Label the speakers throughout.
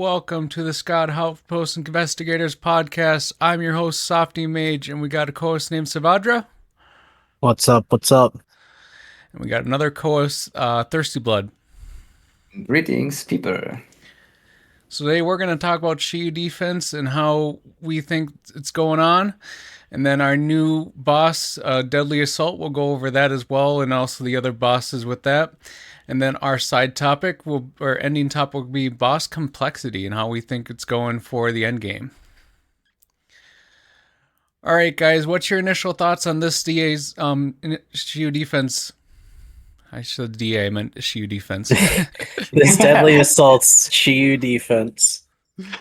Speaker 1: Welcome to the Scott Outpost Investigators podcast. I'm your host, Softy Mage, and we got a co-host named Savadra,
Speaker 2: What's up? What's up?
Speaker 1: and we got another co-host, Thirsty Blood.
Speaker 3: Greetings, people.
Speaker 1: So today we're going to talk about Shiyu defense and how we think it's going on, and then our new boss, Deadly Assault, we'll go over that as well, and also the other bosses with that. And then our side topic our ending topic will be boss complexity and how we think it's going for the end game. All right, guys, what's your initial thoughts on this DA's Shiyu defense? I said DA, I meant Shiyu defense.
Speaker 2: This Deadly Assault's Shiyu defense.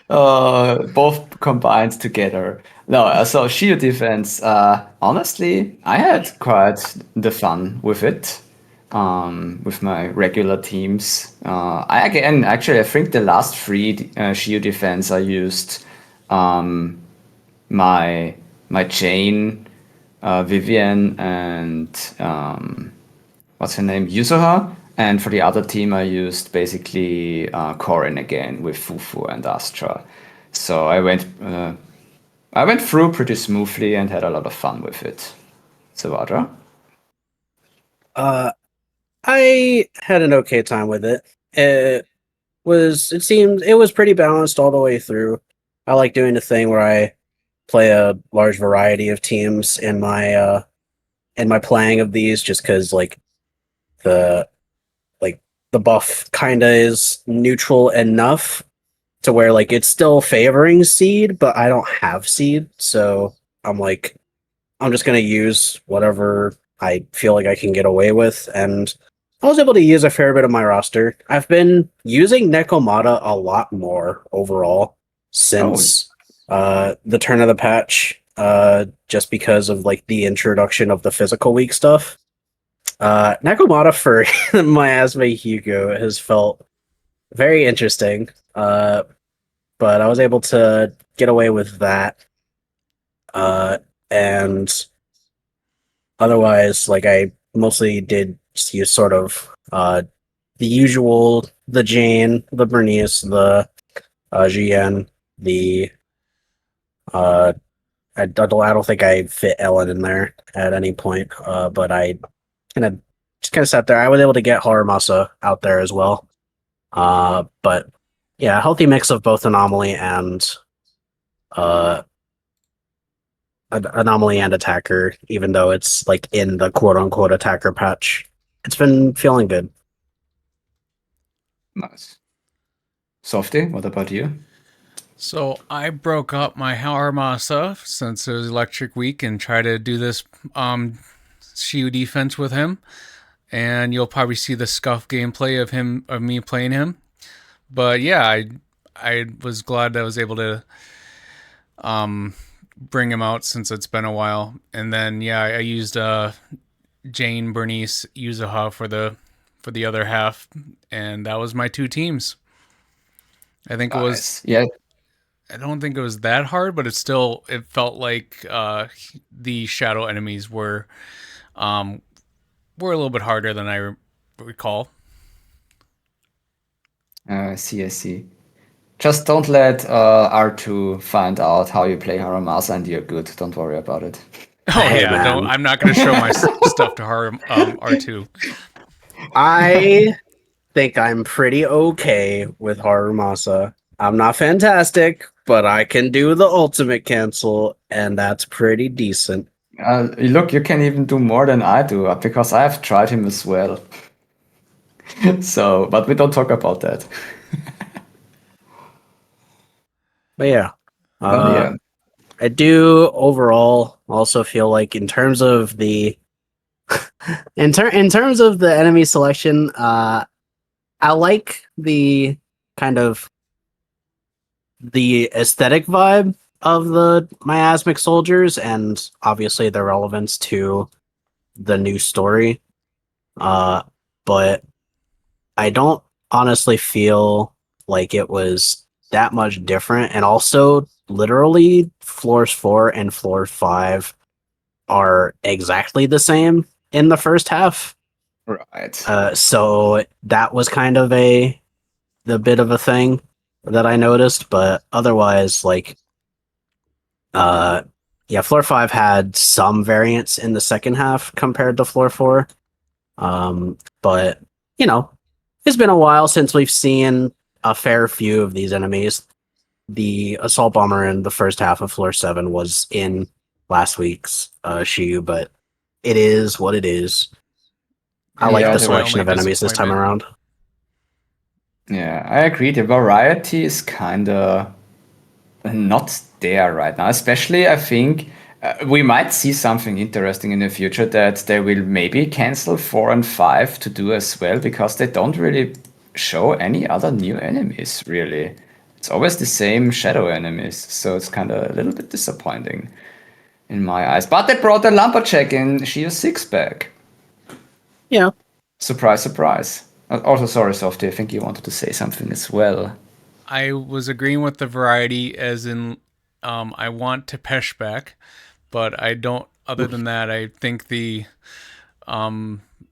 Speaker 3: Both combined together. No, so Shield defense, honestly, I had quite the fun with it. With my regular teams. I think the last three Shield defense I used my Jane, Vivian, and what's her name, Yuzuha. And for the other team, I used basically Corin again with Fufu and Astra. So I went through pretty smoothly and had a lot of fun with it. Savadra?
Speaker 2: I had an okay time with it. It was pretty balanced all the way through. I like doing the thing where I play a large variety of teams in my playing of these, just because the the buff kind of is neutral enough to where it's still favoring seed, but I don't have seed, so I'm just gonna use whatever I feel like I can get away with, and I was able to use a fair bit of my roster. I've been using Nekomata a lot more overall since the turn of the patch, just because of the introduction of the physical week stuff. Nekomata for Miasma Hugo has felt very interesting, but I was able to get away with that, and otherwise, I mostly did use sort of the usual, the Jane, the Bernice, the Jian, the I don't think I fit Ellen in there at any point, but I just kind of sat there. I was able to get Haramasa out there as well, but yeah, a healthy mix of both anomaly and attacker, even though it's in the quote unquote attacker patch. It's been feeling good.
Speaker 3: Nice. Softy, what about you?
Speaker 1: So I broke up my Haramasa since it was Electric Week and try to do this Shiyu defense with him. And you'll probably see the scuff gameplay of me playing him. But yeah, I was glad I was able to bring him out since it's been a while. And then yeah, I used Jane, Bernice, Yuzuha for the other half, and that was my two teams. I think it was I don't think it was that hard, but it felt like the shadow enemies were a little bit harder than I recall.
Speaker 3: I see. Just don't let R2 find out how you play Haramasa and you're good. Don't worry about it.
Speaker 1: Oh
Speaker 2: Hey,
Speaker 1: yeah,
Speaker 2: man.
Speaker 1: I'm not going to show my stuff to R2.
Speaker 2: I think I'm pretty okay with Harumasa. I'm not fantastic, but I can do the ultimate cancel, and that's pretty decent.
Speaker 3: Look, you can even do more than I do because I have tried him as well. So, but we don't talk about that.
Speaker 2: But yeah,
Speaker 3: Yeah.
Speaker 2: I do overall also feel like in terms of the in terms of the enemy selection, I like the kind of the aesthetic vibe of the miasmic soldiers, and obviously the relevance to the new story. But I don't honestly feel like it was that much different, and also literally floors 4 and floor 5 are exactly the same in the first half.
Speaker 3: Right.
Speaker 2: So that was kind of the bit of a thing. that I noticed, but otherwise, like, yeah, floor 5 had some variance in the second half compared to floor 4. But, you know, it's been a while since we've seen a fair few of these enemies. The assault bomber in the first half of floor 7 was in last week's Shiyu, but it is what it is. I like
Speaker 3: Yeah,
Speaker 2: the
Speaker 1: That's my
Speaker 2: selection
Speaker 1: only
Speaker 2: of enemies this time
Speaker 1: disappointment.
Speaker 2: around.
Speaker 3: yeah, I agree. The variety is kind of not there right now. Especially, I think we might see something interesting in the future that they will maybe cancel 4 and 5 to do as well because they don't really show any other new enemies, really. It's always the same shadow enemies, so it's kind of a little bit disappointing in my eyes. But they brought the LumberJack in Shield 6 back.
Speaker 2: Yeah.
Speaker 3: Surprise, surprise. Also, sorry, Softy, I think you wanted to say something as well.
Speaker 1: I was agreeing with the variety, as in, I want Tepesh back, but I don't. Other than that, I think the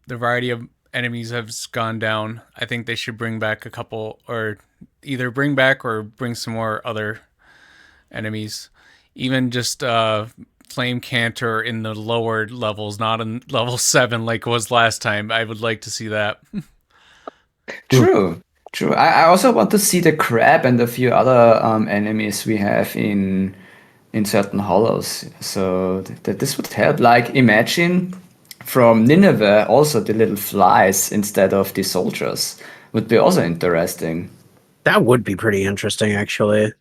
Speaker 1: variety of enemies has gone down. I think they should bring back a couple, or either bring back or bring some more other enemies. Even just Flame Canter in the lower levels, not in level 7 like it was last time. I would like to see that.
Speaker 3: True, true. I also want to see the crab and a few other enemies we have in certain hollows. So that this would help. Like imagine from Nineveh also the little flies instead of the soldiers would be also interesting.
Speaker 2: That would be pretty interesting, actually.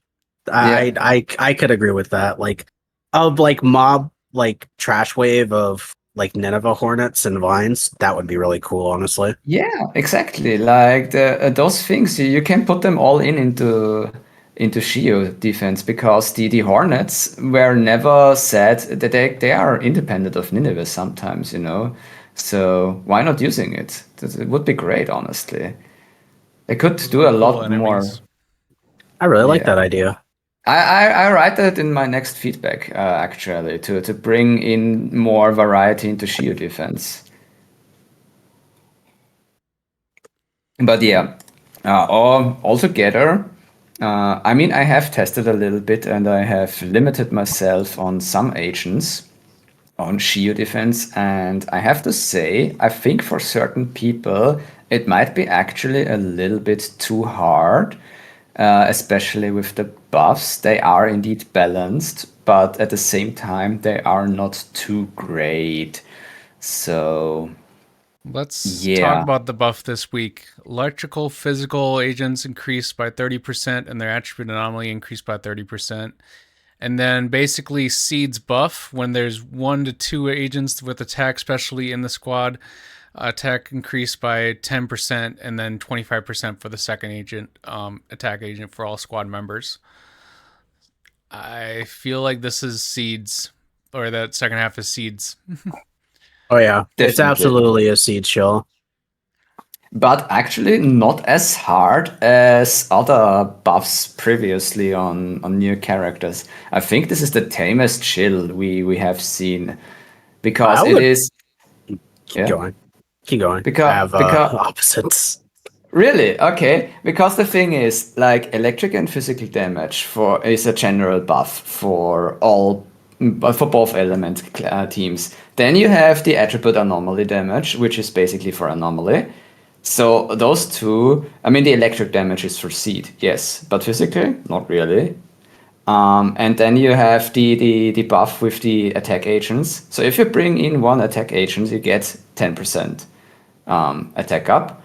Speaker 3: Yeah.
Speaker 2: I could agree with that. Like, of like mob like trash wave of like Nineveh hornets and vines. That would be really cool, honestly.
Speaker 3: Yeah, exactly. Like those things, you can put them all into Shio defense because the Hornets were never said that they are independent of Nineveh sometimes, you know. So why not using it? It would be great, honestly. They could
Speaker 1: Those would
Speaker 3: do
Speaker 1: be
Speaker 3: a
Speaker 1: cool
Speaker 3: lot more.
Speaker 1: enemies.
Speaker 2: I really like
Speaker 3: Yeah.
Speaker 2: that idea.
Speaker 3: I write that in my next feedback, actually, to bring in more variety into Shio defense. But yeah, all together, I mean, I have tested a little bit and I have limited myself on some agents on Shio defense. And I have to say, I think for certain people, it might be actually a little bit too hard, especially with the buffs. They are indeed balanced, but at the same time, they are not too great. So,
Speaker 1: Let's talk
Speaker 3: yeah.
Speaker 1: about the buff this week. Electrical physical agents increased by 30%, and their attribute anomaly increased by 30%. And then basically Seed's buff, when there's 1 to 2 agents with attack specialty in the squad, attack increased by 10%, and then 25% for the second agent, attack agent for all squad members. I feel like this is Seeds, or that second half is Seeds.
Speaker 2: Oh yeah, it's
Speaker 3: Definitely.
Speaker 2: absolutely a seed chill.
Speaker 3: But actually not as hard as other buffs previously on new characters. I think this is the tamest chill we have seen
Speaker 2: I
Speaker 3: because it
Speaker 2: would
Speaker 3: is
Speaker 2: keep
Speaker 3: yeah
Speaker 2: going. Keep going. I
Speaker 3: because
Speaker 2: have
Speaker 3: because
Speaker 2: opposites.
Speaker 3: really okay because the thing is like electric and physical damage for is a general buff for all for both element teams. Then you have the attribute anomaly damage, which is basically for anomaly. So those two, I mean, the electric damage is for seed, yes, but physically, not really. And then you have the buff with the attack agents. So if you bring in one attack agent, you get 10% attack up.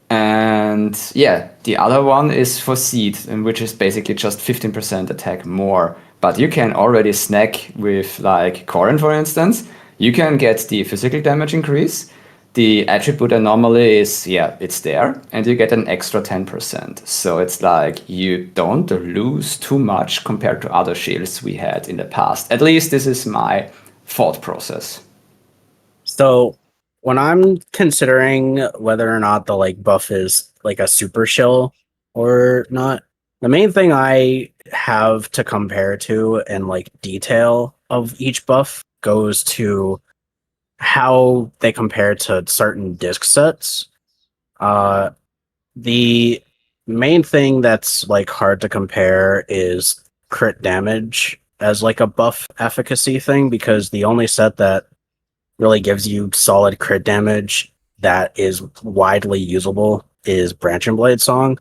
Speaker 3: And yeah, the other one is for seed, which is basically just 15% attack more. But you can already snack with like Corrin, for instance. You can get the physical damage increase. The attribute anomaly is, yeah, it's there. And you get an extra 10%. So it's like you don't lose too much compared to other shields we had in the past. At least this is my thought process.
Speaker 2: So when I'm considering whether or not the like buff is like a super shill or not, the main thing I have to compare to and like detail of each buff goes to how they compare to certain disc sets. Uh the main thing that's like hard to compare is crit damage as like a buff efficacy thing, because the only set that really gives you solid crit damage that is widely usable is Branch and Blade Song.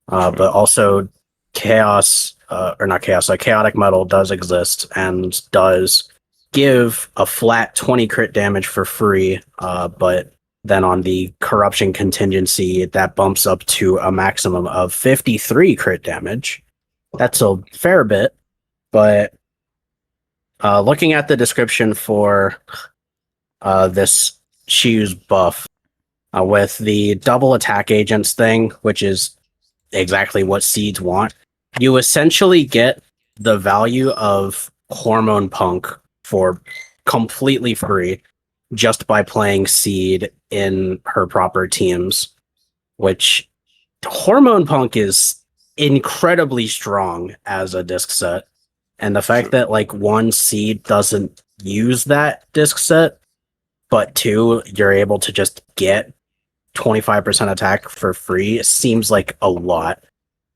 Speaker 2: But also chaos, or not chaos, chaotic metal does exist and does give a flat 20 crit damage for free. But then on the corruption contingency, that bumps up to a maximum of 53 crit damage. That's a fair bit, but looking at the description for this Shiyu's buff, with the double attack agents thing, which is exactly what seeds want, you essentially get the value of Hormone Punk for completely free just by playing seed in her proper teams, which Hormone Punk is incredibly strong as a disc set. And the fact that like one seed doesn't use that disc set, but two, you're able to just get 25% attack for free seems like a lot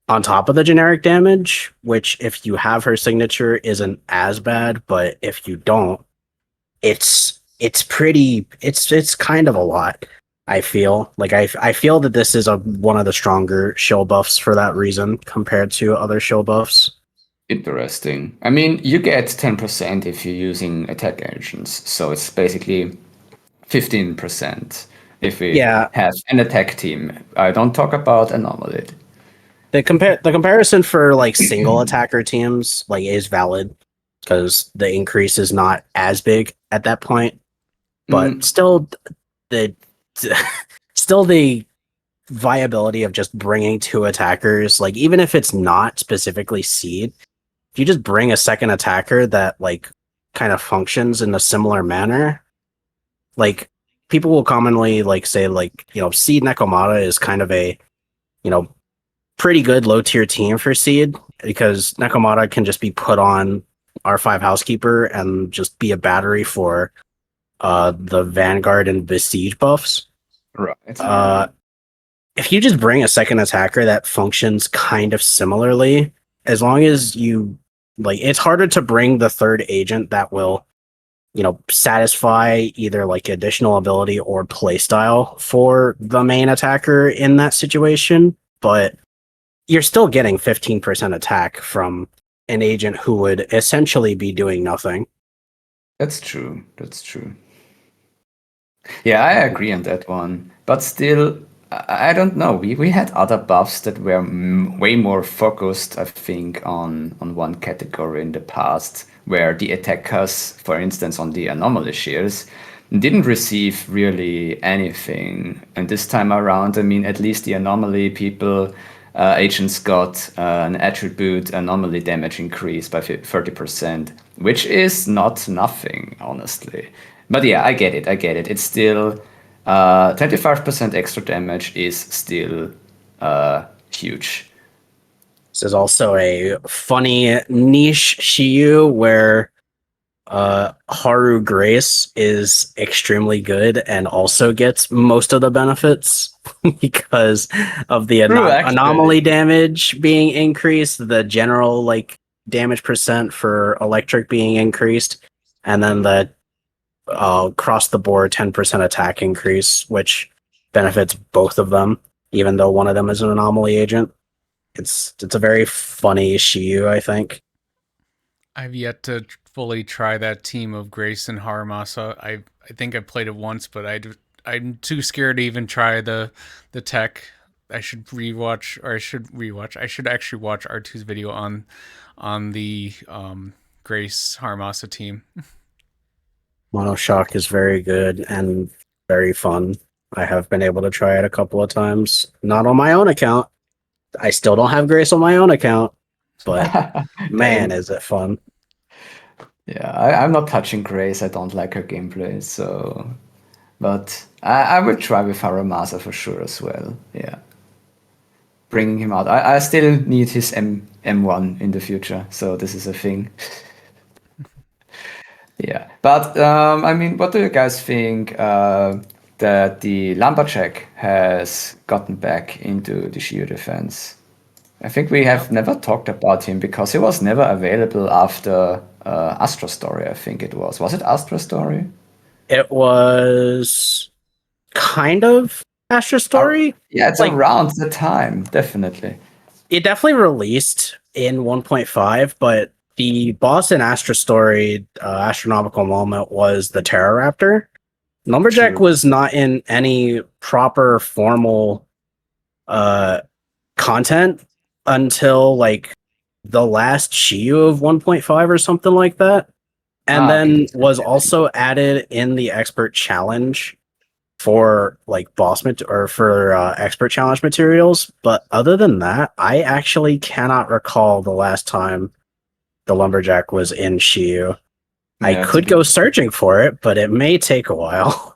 Speaker 2: on top of the generic damage, which if you have her signature isn't as bad, but if you don't, it's kind of a lot. I feel like I feel that this is one of the stronger shield buffs for that reason compared to other shield buffs.
Speaker 3: Interesting. I mean, you get 10% if you're using attack agents, so it's basically 15% if we
Speaker 2: Yeah,
Speaker 3: have an attack team. I don't talk about anomaly.
Speaker 2: the comparison for like single attacker teams like is valid because the increase is not as big at that point, but still the still the viability of just bringing two attackers, like even if it's not specifically seed, if you just bring a second attacker that like kind of functions in a similar manner, like people will commonly like say like, you know, seed Nekomata is kind of a, you know, pretty good low tier team for seed because Nekomata can just be put on R5 Housekeeper and just be a battery for the Vanguard and Besiege buffs.
Speaker 3: Right.
Speaker 2: If you just bring a second attacker that functions kind of similarly, as long as you like, it's harder to bring the third agent that will, you know, satisfy either like additional ability or playstyle for the main attacker in that situation, but you're still getting 15% attack from an agent who would essentially be doing nothing.
Speaker 3: That's true. That's true. Yeah, I agree on that one. But still, I don't know. We had other buffs that were way more focused, I think, on one category in the past, where the attackers, for instance, on the anomaly shears, didn't receive really anything. And this time around, I mean, at least the anomaly people, agents got an attribute anomaly damage increase by 30%, which is not nothing, honestly. But yeah, I get it. I get it. It's still 25% extra damage is still huge.
Speaker 2: This is also a funny niche Shiyu where Haru Grace is extremely good and also gets most of the benefits because of the
Speaker 3: True,
Speaker 2: anomaly
Speaker 3: actually.
Speaker 2: damage being increased, the general like damage percent for electric being increased, and then the across the board 10% attack increase, which benefits both of them, even though one of them is an anomaly agent. It's a very funny Shiyu, I think.
Speaker 1: I've yet to fully try that team of Grace and Haramasa. I think I played it once, but I'm too scared to even try the tech. I should rewatch, or I should rewatch. I should actually watch R2's video on the Grace Haramasa team.
Speaker 2: Monoshock is very good and very fun. I have been able to try it a couple of times. Not on my own account. I still don't have Grace on my own account, but man, is it fun.
Speaker 3: Yeah, I'm not touching Grace. I don't like her gameplay, so. But I will try with Haramasa for sure as well. Yeah. Bringing him out. I still need his M1 in the future, so this is a thing. Yeah. But, I mean, what do you guys think? that the LumberJack has gotten back into the Shiyu defense. I think we have never talked about him because he was never available after Astra Story, I think it was. Was it Astra Story?
Speaker 2: It was kind of Astra Story.
Speaker 3: Yeah, it's
Speaker 2: Like,
Speaker 3: around the time, definitely.
Speaker 2: it definitely released in 1.5, but the boss in Astra Story, Astronomical Moment, was the Pteroraptor. LumberJack
Speaker 3: True.
Speaker 2: was not in any proper formal content until like the last Shiyu of 1.5 or something like that. And then
Speaker 3: Okay.
Speaker 2: was also added in the expert challenge for like or for expert challenge materials. But other than that, I actually cannot recall the last time the LumberJack was in Shiyu. I
Speaker 3: Yeah,
Speaker 2: could go searching for it, but it may take a while.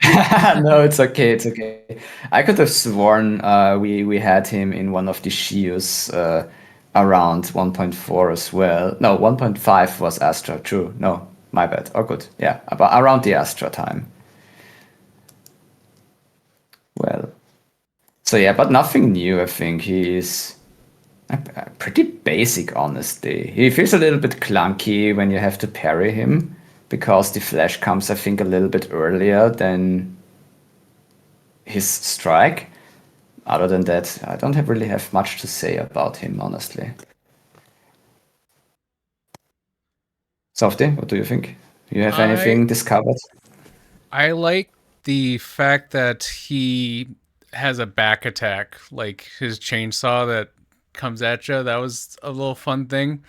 Speaker 3: No, it's okay. It's okay. I could have sworn we had him in one of the Shiyus around 1.4 as well. No, 1.5 was Astra. True. No, my bad. Oh, good. Yeah, about around the Astra time. Well, so yeah, but nothing new. I think he's pretty basic, honestly. He feels a little bit clunky when you have to parry him because the flash comes, I think, a little bit earlier than his strike. Other than that, I don't really have much to say about him, honestly. Softy, what do you think? Do you have
Speaker 1: I
Speaker 3: anything discovered?
Speaker 1: I like the fact that he has a back attack, like his chainsaw that comes at you. That was a little fun thing.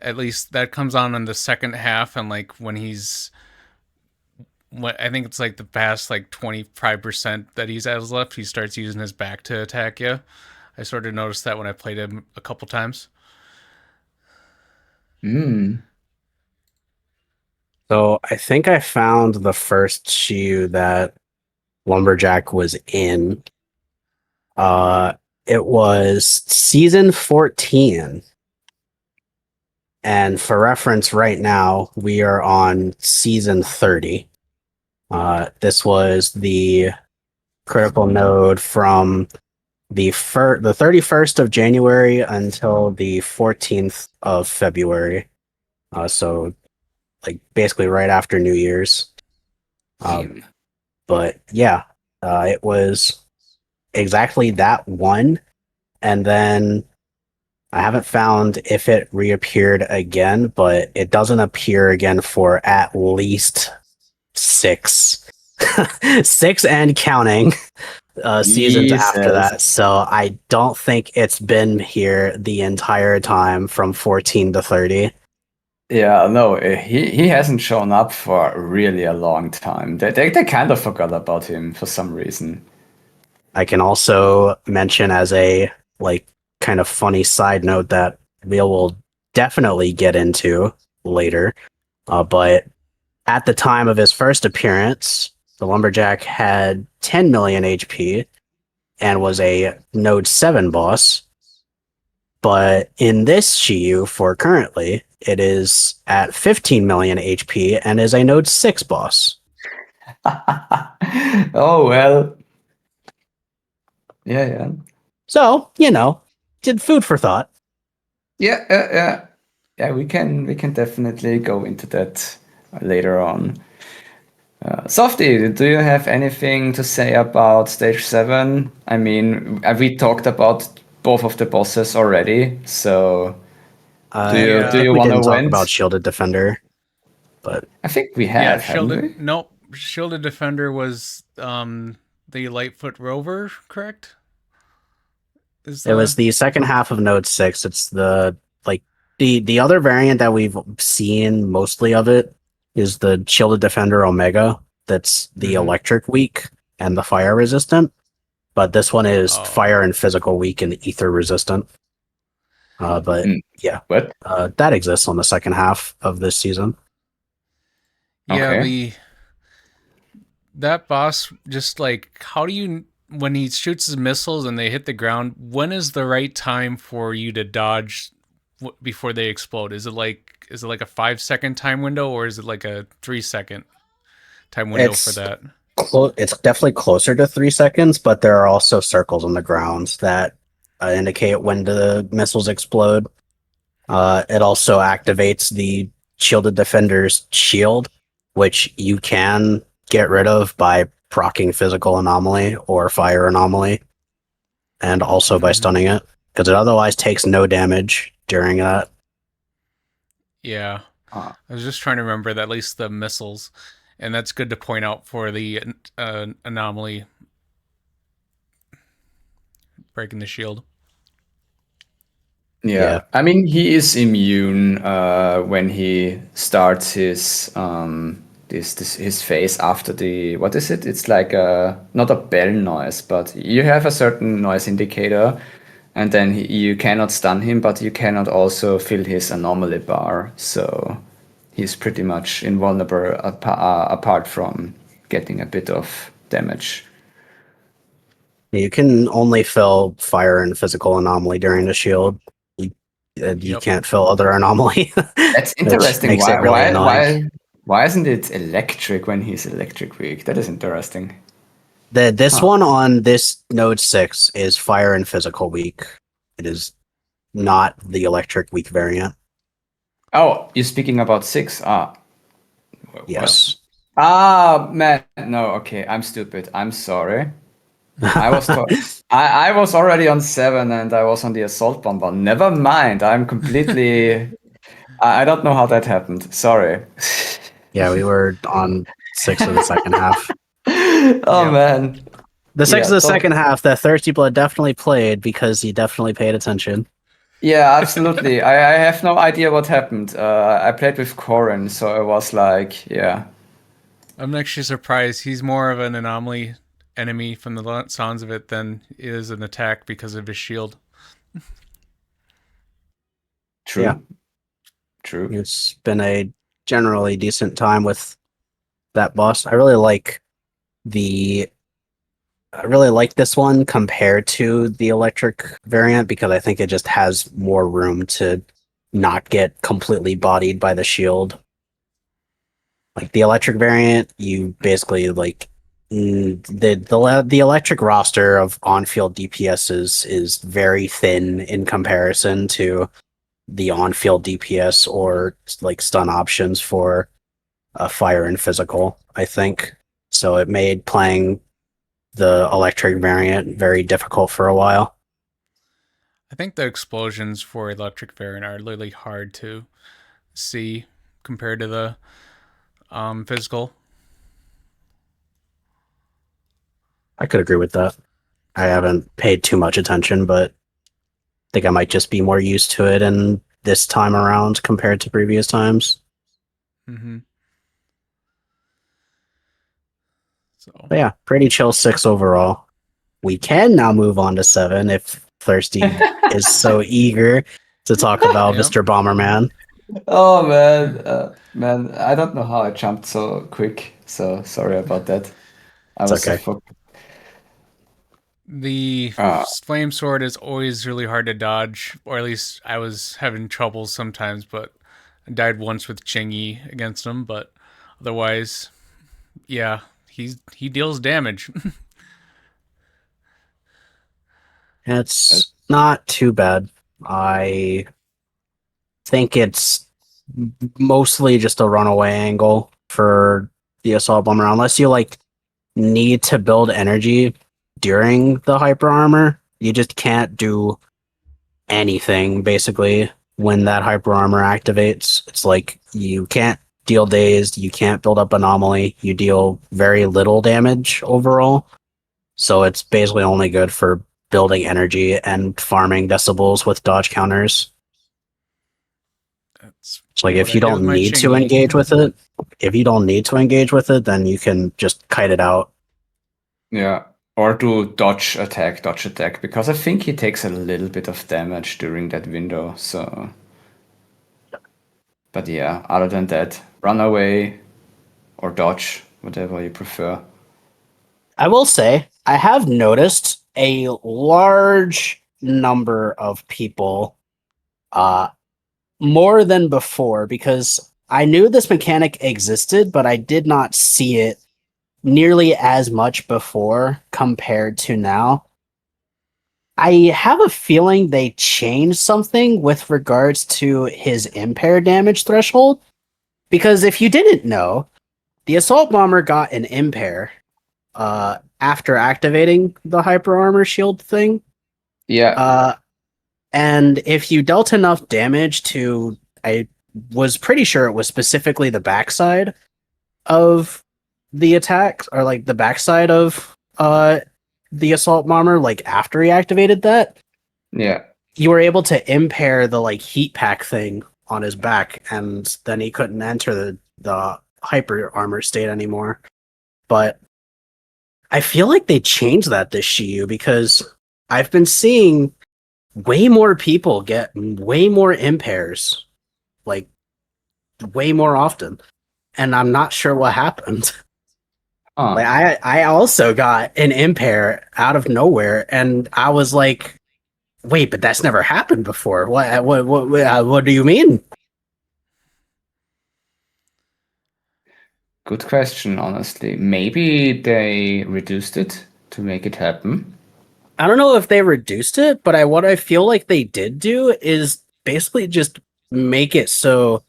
Speaker 1: At least that comes on in the second half, and like when he's, what I think it's like the past like 25% that he's has left, he starts using his back to attack you. I sort of noticed that when I played him a couple times.
Speaker 3: Hmm.
Speaker 2: So I think I found the first Shiyu that LumberJack was in. Uh, it was season 14. And for reference, right now we are on season 30. This was the critical node from the 31st of January until the 14th of February. So like basically right after New Year's. But yeah, it was exactly that one. And then I haven't found if it reappeared again, but it doesn't appear again for at least six, six and counting seasons after
Speaker 3: Jesus.
Speaker 2: that. So I don't think it's been here the entire time from 14 to 30.
Speaker 3: Yeah, no, he hasn't shown up for really a long time. They kind of forgot about him for some reason.
Speaker 2: I can also mention as a like kind of funny side note that we will definitely get into later. But at the time of his first appearance, the LumberJack had 10 million HP and was a Node 7 boss. But in this Shiyu for currently, it is at 15 million HP and is a Node 6 boss.
Speaker 3: Oh well. Yeah, yeah.
Speaker 2: So, did food for thought.
Speaker 3: Yeah, yeah. Yeah, we can definitely go into that later on. Softy, do you have anything to say about stage 7? I mean, we talked about both of the bosses already, so do
Speaker 2: I
Speaker 3: you do
Speaker 1: Yeah,
Speaker 2: think
Speaker 3: you
Speaker 2: we
Speaker 3: want to
Speaker 2: didn't talk
Speaker 3: win?
Speaker 2: about Shielded Defender, but
Speaker 3: I think we
Speaker 1: yeah.
Speaker 3: have, haven't we?
Speaker 1: Shielded Defender was the Lightfoot Rover, correct? Is
Speaker 2: it was
Speaker 1: the
Speaker 2: the second half of Node 6. It's the like the other variant that we've seen mostly of it is the Shielded Defender Omega. That's the
Speaker 1: mm-hmm.
Speaker 2: electric weak and the fire resistant. But this one is
Speaker 1: Oh,
Speaker 2: fire and physical weak and ether resistant. But
Speaker 3: Mm,
Speaker 2: yeah,
Speaker 3: what?
Speaker 2: that exists on the second half of this season.
Speaker 1: yeah.
Speaker 3: Okay.
Speaker 1: The that boss, just like, how do you, when he shoots his missiles and they hit the ground, when is the right time for you to dodge before they explode? Is it like a 5-second time window, or is it like a 3-second time window for
Speaker 2: It's
Speaker 1: that?
Speaker 2: it's definitely closer to 3 seconds, but there are also circles on the ground that indicate when the missiles explode. It also activates the shielded defender's shield, which you can get rid of by proccing physical anomaly or fire anomaly, and also by stunning it, because it otherwise takes no damage during that.
Speaker 1: Yeah.
Speaker 3: Uh,
Speaker 1: I was just trying to remember that at least the missiles, and that's good to point out for the anomaly breaking the shield.
Speaker 3: Yeah. I mean, he is immune when he starts his his phase after the, what is it? It's like not a bell noise, but you have a certain noise indicator, and then you cannot stun him, but you cannot also fill his anomaly bar. So he's pretty much invulnerable apart from getting a bit of damage.
Speaker 2: You can only fill fire and physical anomaly during the shield. You
Speaker 1: Yep.
Speaker 2: can't fill other anomaly.
Speaker 3: That's
Speaker 2: Which
Speaker 3: interesting.
Speaker 2: makes it really annoying.
Speaker 3: Why isn't it electric when he's electric weak? That is interesting.
Speaker 2: This
Speaker 3: Huh.
Speaker 2: one on this node 6 is fire and physical weak. It is not the electric weak variant.
Speaker 3: Oh, you're speaking about 6? Ah, what?
Speaker 2: Yes.
Speaker 3: Ah, man. No, okay. I'm stupid. I'm sorry. I was I was already on 7 and I was on the assault bomber. Never mind. I'm completely. I don't know how that happened. Sorry.
Speaker 2: Yeah, we were on 6 of the second half.
Speaker 3: Oh
Speaker 1: Yep.
Speaker 3: man.
Speaker 2: The 6
Speaker 3: Yeah,
Speaker 2: of the second half, that Thirsty Blood definitely played because he definitely paid attention.
Speaker 3: Yeah, absolutely. I have no idea what happened. I played with Corin, so I was like, yeah.
Speaker 1: I'm actually surprised. He's more of an anomaly enemy from the sounds of it than is an attack because of his shield.
Speaker 2: Yeah.
Speaker 3: True. True.
Speaker 2: It's been a generally decent time with that boss. I really like this one compared to the electric variant because I think it just has more room to not get completely bodied by the shield. Like the electric variant, you basically the electric roster of on-field DPSs is very thin in comparison to the on-field DPS or like stun options for fire and physical, I think. So it made playing the electric variant very difficult for a while.
Speaker 1: I think the explosions for electric variant are really hard to see compared to the physical.
Speaker 2: I could agree with that. I haven't paid too much attention, but I think I might just be more used to it in this time around compared to previous times.
Speaker 1: Mm-hmm. So
Speaker 2: But yeah, pretty chill 6 overall. We can now move on to 7 if Thirsty is so eager to talk about
Speaker 1: yep.
Speaker 2: Mr. Bomberman.
Speaker 3: Oh man, man, I don't know how I jumped so quick. So sorry about that. I
Speaker 2: It's
Speaker 3: was so
Speaker 2: okay.
Speaker 3: focused.
Speaker 1: The flame sword is always really hard to dodge, or at least I was having trouble sometimes. But I died once with Chingy against him, but otherwise, yeah, he deals damage.
Speaker 2: It's not too bad. I think it's mostly just a runaway angle for the assault bomber, unless you like need to build energy during the hyper armor. You just can't do anything basically when that hyper armor activates. It's like you can't deal dazed, you can't build up anomaly, you deal very little damage overall. So it's basically only good for building energy and farming decibels with dodge counters.
Speaker 1: That's
Speaker 2: It's like
Speaker 1: what
Speaker 2: if
Speaker 1: I
Speaker 2: you
Speaker 1: did with
Speaker 2: don't
Speaker 1: my
Speaker 2: need to
Speaker 1: Chingy.
Speaker 2: engage with it, then you can just kite it out.
Speaker 3: Yeah. Or do dodge attack, because I think he takes a little bit of damage during that window. So, but yeah, other than that, run away or dodge, whatever you prefer.
Speaker 2: I will say, I have noticed a large number of people, uh, more than before, because I knew this mechanic existed, but I did not see it nearly as much before compared to now. I have a feeling they changed something with regards to his impair damage threshold. Because if you didn't know, the Assault Bomber got an impair after activating the Hyper Armor Shield thing.
Speaker 3: Yeah.
Speaker 2: And if you dealt enough damage to, I was pretty sure it was specifically the backside of the attack, or like the backside of the Assault Bomber, like after he activated that,
Speaker 3: Yeah.
Speaker 2: you were able to impair the like heat pack thing on his back, and then he couldn't enter the hyper armor state anymore. But I feel like they changed that this Shiyu because I've been seeing way more people get way more impairs, like way more often, and I'm not sure what happened. Like I also got an impair out of nowhere, and I was like, "Wait, but that's never happened before. What do you mean?"
Speaker 3: Good question, honestly. Maybe they reduced it to make it happen.
Speaker 2: I don't know if they reduced it, but what I feel like they did do is basically just make it so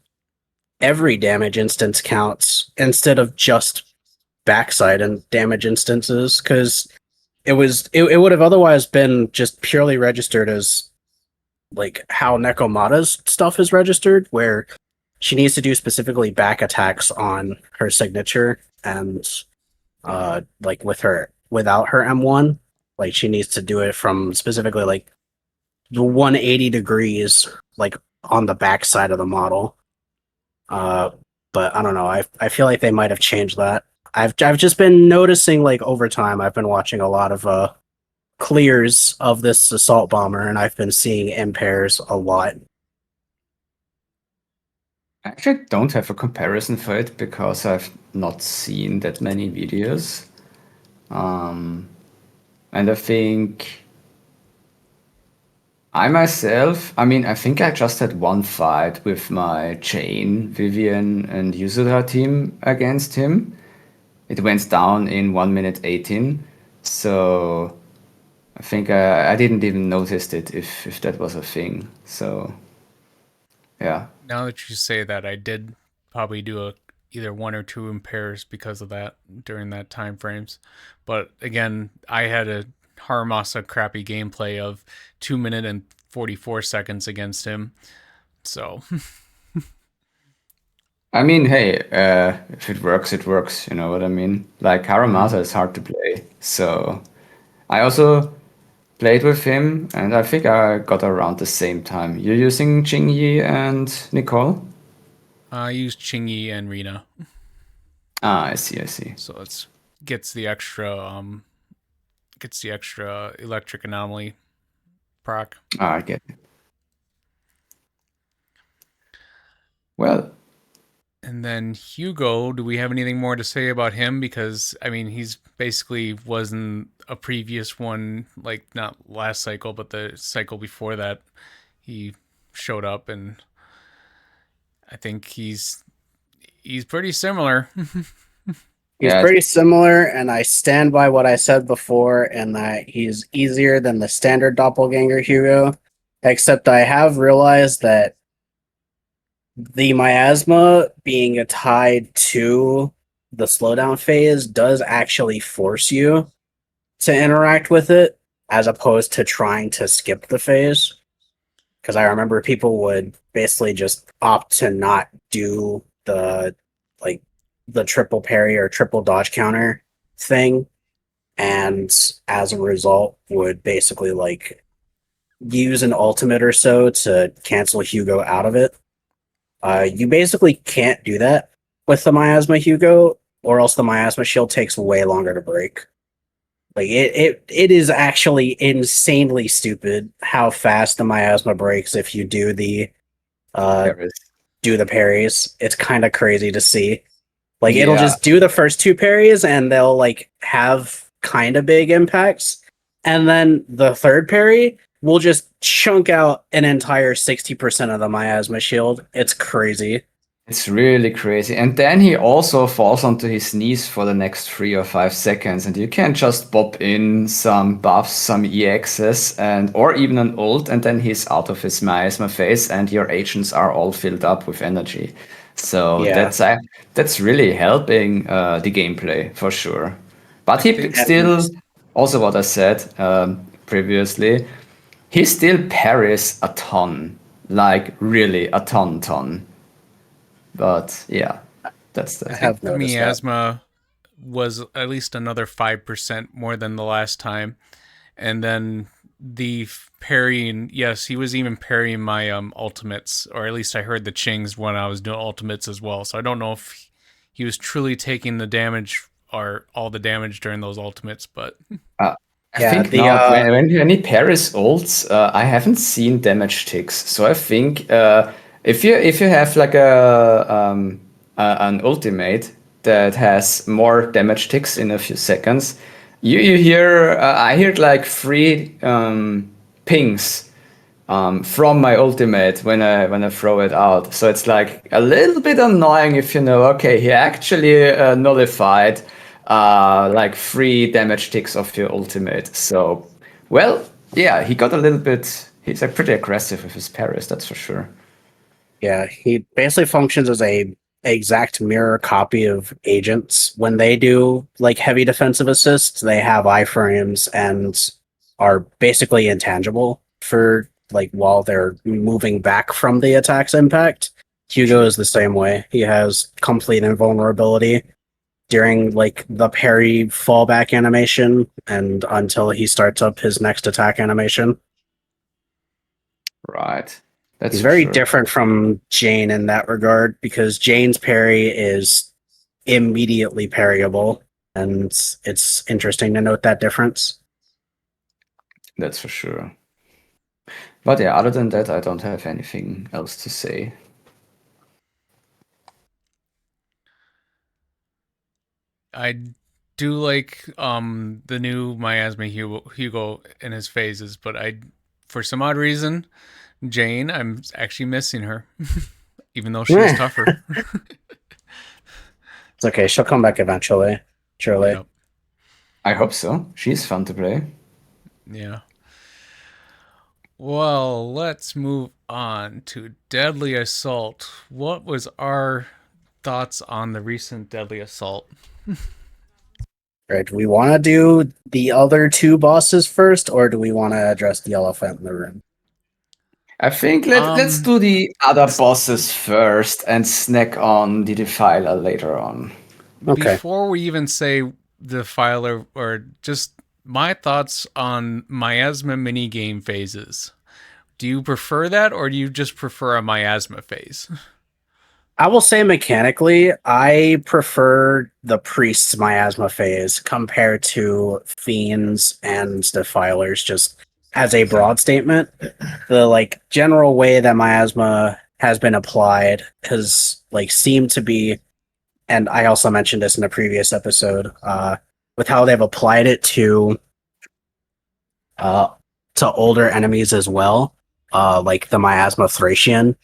Speaker 2: every damage instance counts instead of just backside and damage instances, because it would have otherwise been just purely registered as like how Nekomata's stuff is registered, where she needs to do specifically back attacks on her signature, and like without her M1, like she needs to do it from specifically like the 180 degrees, like on the back side of the model. Uh, but I don't know. I feel like they might have changed that. I've just been noticing like over time. I've been watching a lot of clears of this assault bomber, and I've been seeing impairs a lot.
Speaker 3: I actually don't have a comparison for it because I've not seen that many videos. And I think I myself, I mean, I think I just had one fight with my Jane, Vivian, and Yuzura team against him. It went down in 1 minute 18. So I think I didn't even notice it if that was a thing. So yeah.
Speaker 1: Now that you say that, I did probably do either one or two impairs because of that during that time frames. But again, I had a Haramasa crappy gameplay of 2 minute and 44 seconds against him. So
Speaker 3: I mean, hey, if it works, it works. You know what I mean? Like Haramasa is hard to play. So I also played with him, and I think I got around the same time. You're using Jingyi and Nicole?
Speaker 1: I used Chingy and Rina.
Speaker 3: Ah, I see, I see.
Speaker 1: So it's gets the extra electric anomaly proc.
Speaker 3: Ah, I get it. Well,
Speaker 1: And then Hugo, do we have anything more to say about him? Because I mean, he's basically wasn't a previous one, like not last cycle, but the cycle before that, he showed up, and I think he's pretty similar.
Speaker 2: He's
Speaker 3: yeah,
Speaker 2: pretty similar, and I stand by what I said before, and that he's easier than the standard doppelganger Hugo. Except I have realized that the miasma being tied to the slowdown phase does actually force you to interact with it, as opposed to trying to skip the phase. Because I remember people would basically just opt to not do like the triple parry or triple dodge counter thing, and as a result would basically like use an ultimate or so to cancel Hugo out of it. You basically can't do that with the miasma Hugo, or else the miasma shield takes way longer to break. Like it is actually insanely stupid how fast the miasma breaks if you
Speaker 3: there is.
Speaker 2: do the parries. It's kind of crazy to see. Like it'll
Speaker 3: Yeah,
Speaker 2: just do the first two parries and they'll like have kind of big impacts, and then the third parry will just chunk out an entire 60% of the miasma shield. It's crazy.
Speaker 3: It's really crazy. And then he also falls onto his knees for the next 3 or 5 seconds. And you can just pop in some buffs, some EXs, and or even an ult, and then he's out of his miasma phase, and your agents are all filled up with energy. So
Speaker 2: Yeah.
Speaker 3: that's really helping the gameplay for sure. But
Speaker 1: I
Speaker 3: he
Speaker 1: think
Speaker 3: still, also what I said previously, he still parries a ton, like really a ton. But yeah, that's the
Speaker 2: I
Speaker 1: I
Speaker 3: thing.
Speaker 1: think
Speaker 2: have
Speaker 1: the
Speaker 2: noticed that.
Speaker 1: miasma was at least another 5% more than the last time. And then the parrying, yes, he was even parrying my ultimates, or at least I heard the chings when I was doing ultimates as well. So I don't know if he was truly taking the damage or all the damage during those ultimates, but
Speaker 3: Uh, I
Speaker 2: Yeah,
Speaker 3: think
Speaker 2: the
Speaker 3: not. When he parries ults, I haven't seen damage ticks. So I think if you have like an ultimate that has more damage ticks in a few seconds, you hear I heard like 3 pings from my ultimate when I throw it out. So it's like a little bit annoying if you know, okay, he actually nullified like 3 damage ticks of your ultimate. So, well, yeah, he got a little bit. He's like pretty aggressive with his parries, that's for sure.
Speaker 2: Yeah, he basically functions as a exact mirror copy of agents. When they do like heavy defensive assists, they have iframes and are basically intangible for like while they're moving back from the attack's impact. Hugo is the same way. He has complete invulnerability during like the parry fallback animation and until he starts up his next attack animation.
Speaker 3: Right. That's
Speaker 2: He's
Speaker 3: for
Speaker 2: very
Speaker 3: sure.
Speaker 2: different from Jane in that regard because Jane's parry is immediately parryable, and it's interesting to note that difference.
Speaker 3: That's for sure. But yeah, other than that, I don't have anything else to say.
Speaker 1: I do like the new miasma Hugo in his phases, but I for some odd reason Jane, I'm actually missing her, even though she is
Speaker 2: Eh,
Speaker 1: tougher.
Speaker 2: it's okay. She'll come back eventually. Surely.
Speaker 1: Yep.
Speaker 3: I hope so. She's fun to play.
Speaker 1: Yeah. Well, let's move on to Deadly Assault. What was our thoughts on the recent Deadly Assault?
Speaker 2: Right. Do we want to do the other two bosses first, or do we want to address the elephant in the room?
Speaker 3: I think let's
Speaker 1: Um,
Speaker 3: do the other bosses first and snack on the Defiler later on.
Speaker 2: Okay.
Speaker 1: Before we even say the filer or just my thoughts on miasma mini game phases. Do you prefer that or do you just prefer a miasma phase?
Speaker 2: I will say mechanically, I prefer the priest's miasma phase compared to fiends and defilers. Just as a broad statement, the like general way that miasma has been applied has like seemed to be, and I also mentioned this in a previous episode, with how they've applied it uh to older enemies as well, like the miasma Thracian,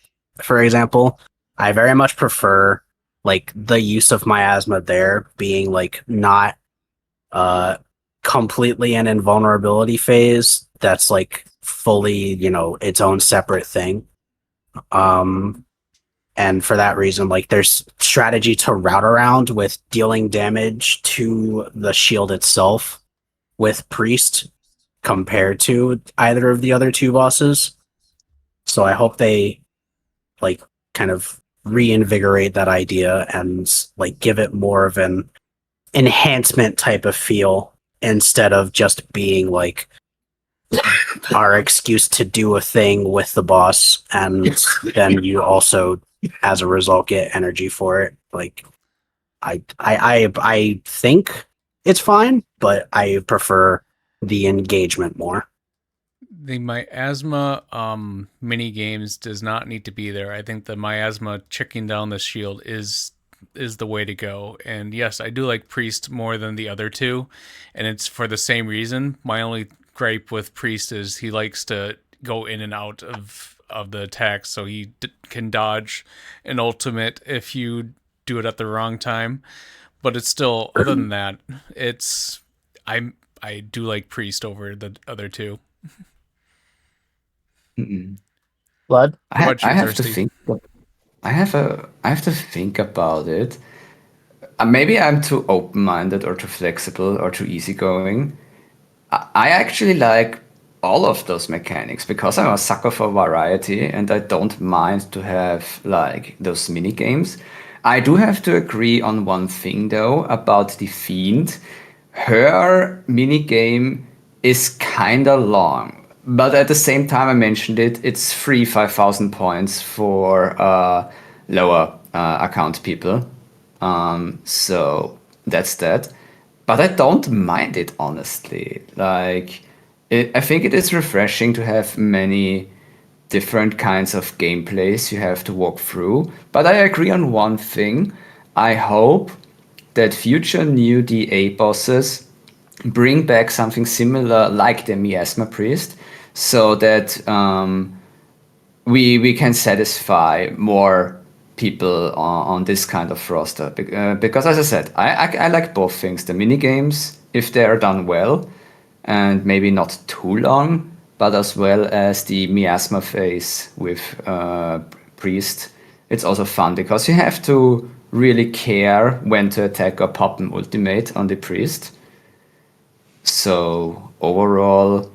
Speaker 2: for example. I very much prefer like the use of miasma there being like not uh completely an invulnerability phase that's like fully, its own separate thing. Um and for that reason, like there's strategy to route around with dealing damage to the shield itself with priest compared to either of the other two bosses. So I hope they like kind of reinvigorate that idea and like give it more of an enhancement type of feel instead of just being like our excuse to do a thing with the boss and then you also as a result get energy for it. Like I think it's fine, but I prefer the engagement more.
Speaker 1: The miasma mini games does not need to be there. I think the miasma checking down the shield is the way to go. And yes, I do like Priest more than the other two, and it's for the same reason. My only gripe with Priest is he likes to go in and out of of the attack, so he can dodge an ultimate if you do it at the wrong time. But it's still, other than that, it's I do like Priest over the other two.
Speaker 2: Blood.
Speaker 1: What about
Speaker 3: I
Speaker 1: you,
Speaker 3: have to
Speaker 1: Thirsty?
Speaker 3: think. I have to think about it. Maybe I'm too open-minded or too flexible or too easygoing. I actually like all of those mechanics because I'm a sucker for variety and I don't mind to have like those mini games. I do have to agree on one thing though about the Fiend. Her mini game is kinda long, but at the same time I mentioned it, it's free 5,000 points for lower account people. So that's that. But I don't mind it honestly. I think it is refreshing to have many different kinds of gameplays you have to walk through. But I agree on one thing. I hope that future new DA bosses bring back something similar like the Miasma Priest, so that we can satisfy more people on this kind of roster. Because as I said, I like both things. The mini games, if they are done well, and maybe not too long, but as well as the miasma phase with priest. It's also fun because you have to really care when to attack or pop an ultimate on the priest. So overall,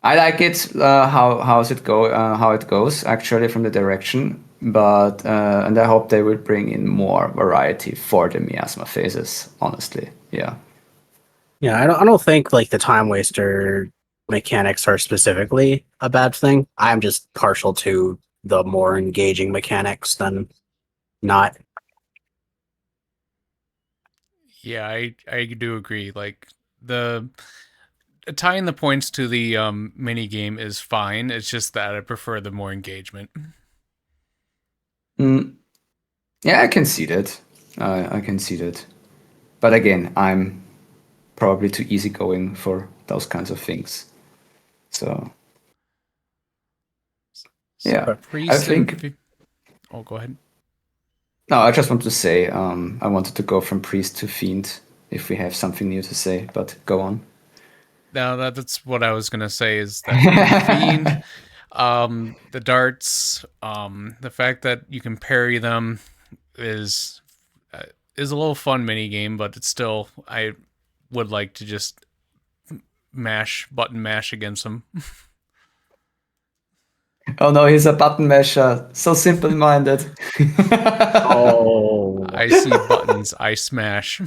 Speaker 3: I like it. How it goes actually from the direction, but and I hope they will bring in more variety for the miasma phases. Honestly, yeah.
Speaker 2: Yeah, I don't think like the time waster mechanics are specifically a bad thing. I'm just partial to the more engaging mechanics than not.
Speaker 1: Yeah, I do agree. Like the tying the points to the mini game is fine. It's just that I prefer the more engagement.
Speaker 3: Mm, yeah, I can see that. I can see that. But again, I'm probably too easygoing for those kinds of things. So
Speaker 1: So
Speaker 3: yeah,
Speaker 2: Okay.
Speaker 3: I
Speaker 1: priest and
Speaker 3: think.
Speaker 1: oh, go ahead.
Speaker 3: No, I just want to say I wanted to go from priest to fiend if we have something new to say, but go on.
Speaker 1: Now that's what I was gonna say is that for the fiend, the darts, the fact that you can parry them is uh, is a little fun mini game, but it's still I would like to just button mash against them.
Speaker 3: Oh no, he's a button masher. So simple-minded.
Speaker 2: Oh,
Speaker 1: I see buttons, I smash.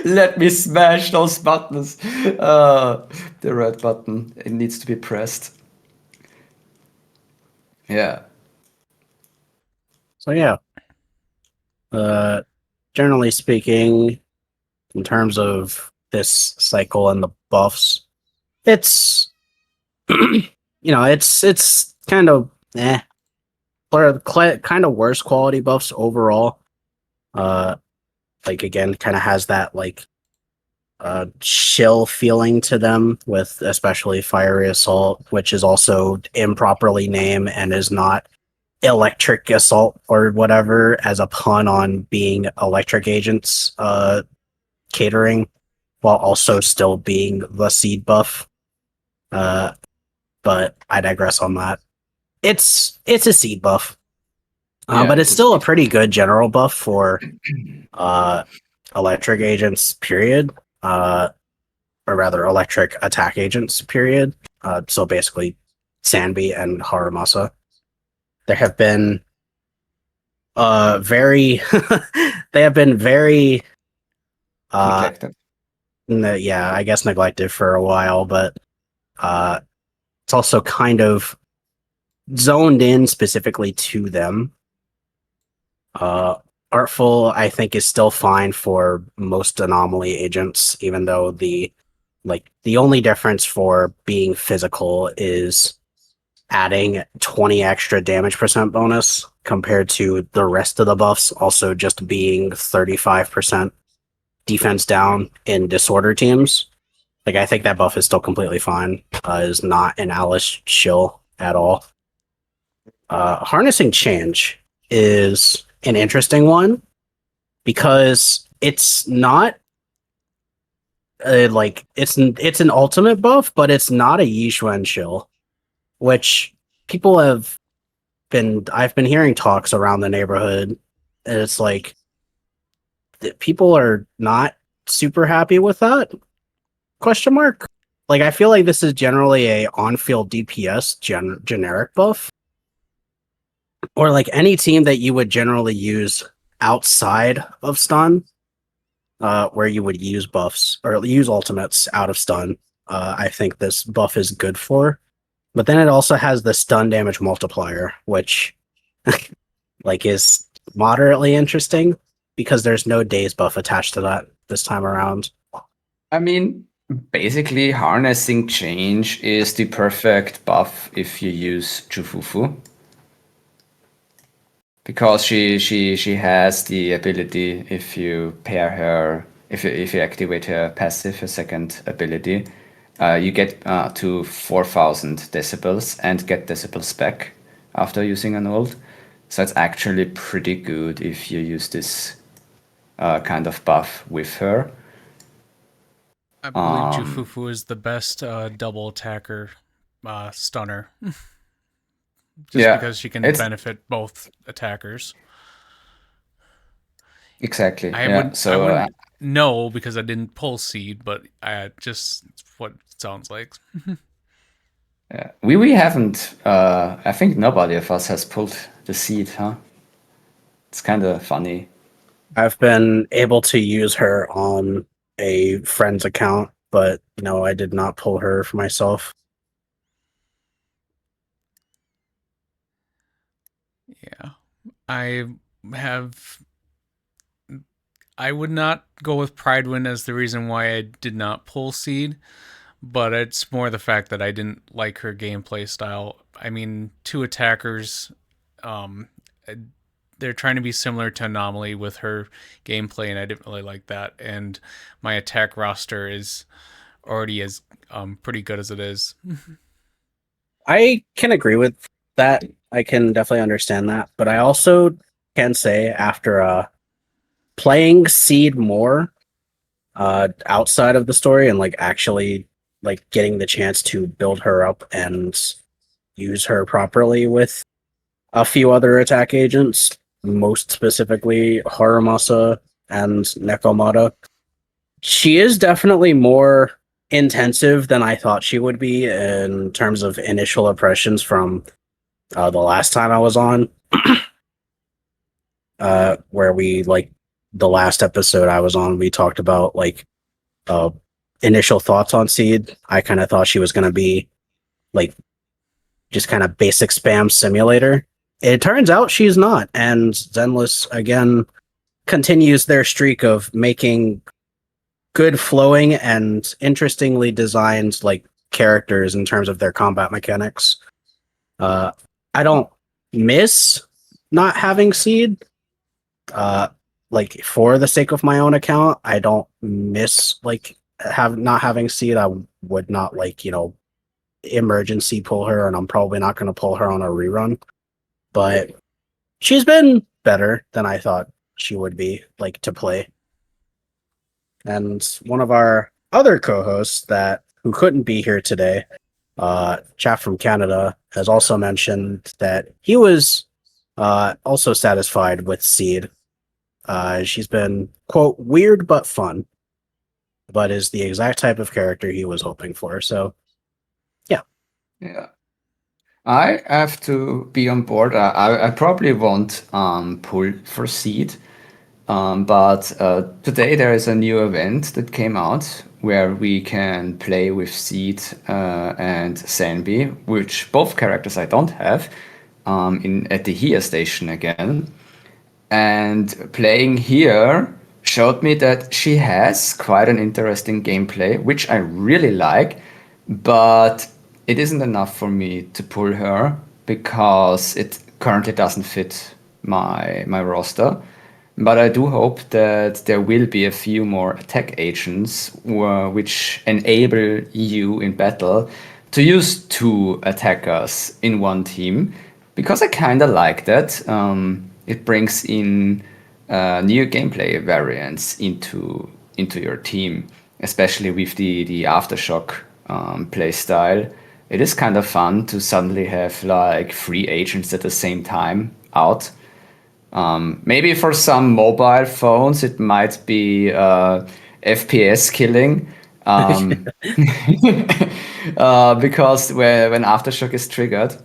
Speaker 3: Let me smash those buttons. The red button. It needs to be pressed. Yeah.
Speaker 2: so yeah. Uh, Generally speaking, in terms of this cycle and the buffs, it's it's kind of or kind of worse quality buffs overall. Uh, like again, kind of has that like chill feeling to them, with especially Fiery Assault, which is also improperly named and is not Electric Assault or whatever, as a pun on being electric agents catering, while also still being the seed buff. Uh, but I digress on that. It's a seed buff,
Speaker 3: Yeah,
Speaker 2: but it's
Speaker 3: it's a
Speaker 2: still a
Speaker 3: speed.
Speaker 2: pretty good general buff for uh, electric agents. Period. Or rather, electric attack agents. Period. So basically, Sanbi and Haramasa. There have been very they have been very uh
Speaker 3: Neglected.
Speaker 2: yeah, I guess neglected for a while, but uh it's also kind of zoned in specifically to them. uh Artful, I think, is still fine for most anomaly agents, even though the only difference for being physical is adding 20 extra damage percent bonus compared to the rest of the buffs also just being 35% defense down in disorder teams. Like I think that buff is still completely fine. Is not an Alice shill at all. Harnessing change is an interesting one because it's not like it's an ultimate buff, but it's not a Yixuan shill, which people have I've been hearing talks around the neighborhood, and it's like people are not super happy with that question mark. Like I feel like this is generally a on-field DPS generic buff, or like any team that you would generally use outside of stun, where you would use buffs or use ultimates out of stun. I think this buff is good for, but then it also has the stun damage multiplier, which like is moderately interesting because there's no daze buff attached to that this time around.
Speaker 3: I mean, basically, harnessing change is the perfect buff if you use Jufufu. Because she has the ability if you pair her if you activate her passive, her second ability, you get to 4,000 decibels and get decibels back after using an ult. So it's actually pretty good if you use this kind of buff with her.
Speaker 1: I believe Jufufu is the best double attacker stunner. Just because she can benefit both attackers.
Speaker 3: Exactly.
Speaker 1: I wouldn't know because I didn't pull seed, but I just what it sounds like.
Speaker 3: Yeah. We haven't. I think nobody of us has pulled the seed, huh? It's kind of funny.
Speaker 2: I've been able to use her on a friend's account, but no, I did not pull her for myself.
Speaker 1: Yeah. I would not go with Pridewind as the reason why I did not pull seed, but it's more the fact that I didn't like her gameplay style. I mean, two attackers, they're trying to be similar to Anomaly with her gameplay, and I didn't really like that. And my attack roster is already as pretty good as it is.
Speaker 2: I can agree with that. I can definitely understand that, but I also can say after playing Seed more outside of the story and like actually like getting the chance to build her up and use her properly with a few other attack agents, most specifically Haramasa and Nekomata. She is definitely more intensive than I thought she would be in terms of initial impressions from the last time I was on. Where we like the last episode I was on, we talked about like initial thoughts on Seed. I kind of thought she was going to be like just kind of basic spam simulator. It turns out she's not, and Zenless again continues their streak of making good flowing and interestingly designed like characters in terms of their combat mechanics. I don't miss not having Seed. Like for the sake of my own account, I don't miss like not having Seed. I would not like emergency pull her, and I'm probably not going to pull her on a rerun. But she's been better than I thought she would be, like to play. And one of our other co-hosts who couldn't be here today, Chap from Canada, has also mentioned that he was also satisfied with Seed. She's been, quote, weird but fun, but is the exact type of character he was hoping for. So, yeah.
Speaker 3: Yeah. I have to be on board. I probably won't pull for Seed. But today there is a new event that came out where we can play with Seed and Sanbi, which both characters I don't have, at the here station again. And playing here showed me that she has quite an interesting gameplay, which I really like, but it isn't enough for me to pull her because it currently doesn't fit my roster. But I do hope that there will be a few more attack agents which enable you in battle to use two attackers in one team, because I kind of like that. It brings in new gameplay variants into your team, especially with the aftershock play style. It is kind of fun to suddenly have like three agents at the same time out. Maybe for some mobile phones, it might be FPS killing. Because when Aftershock is triggered,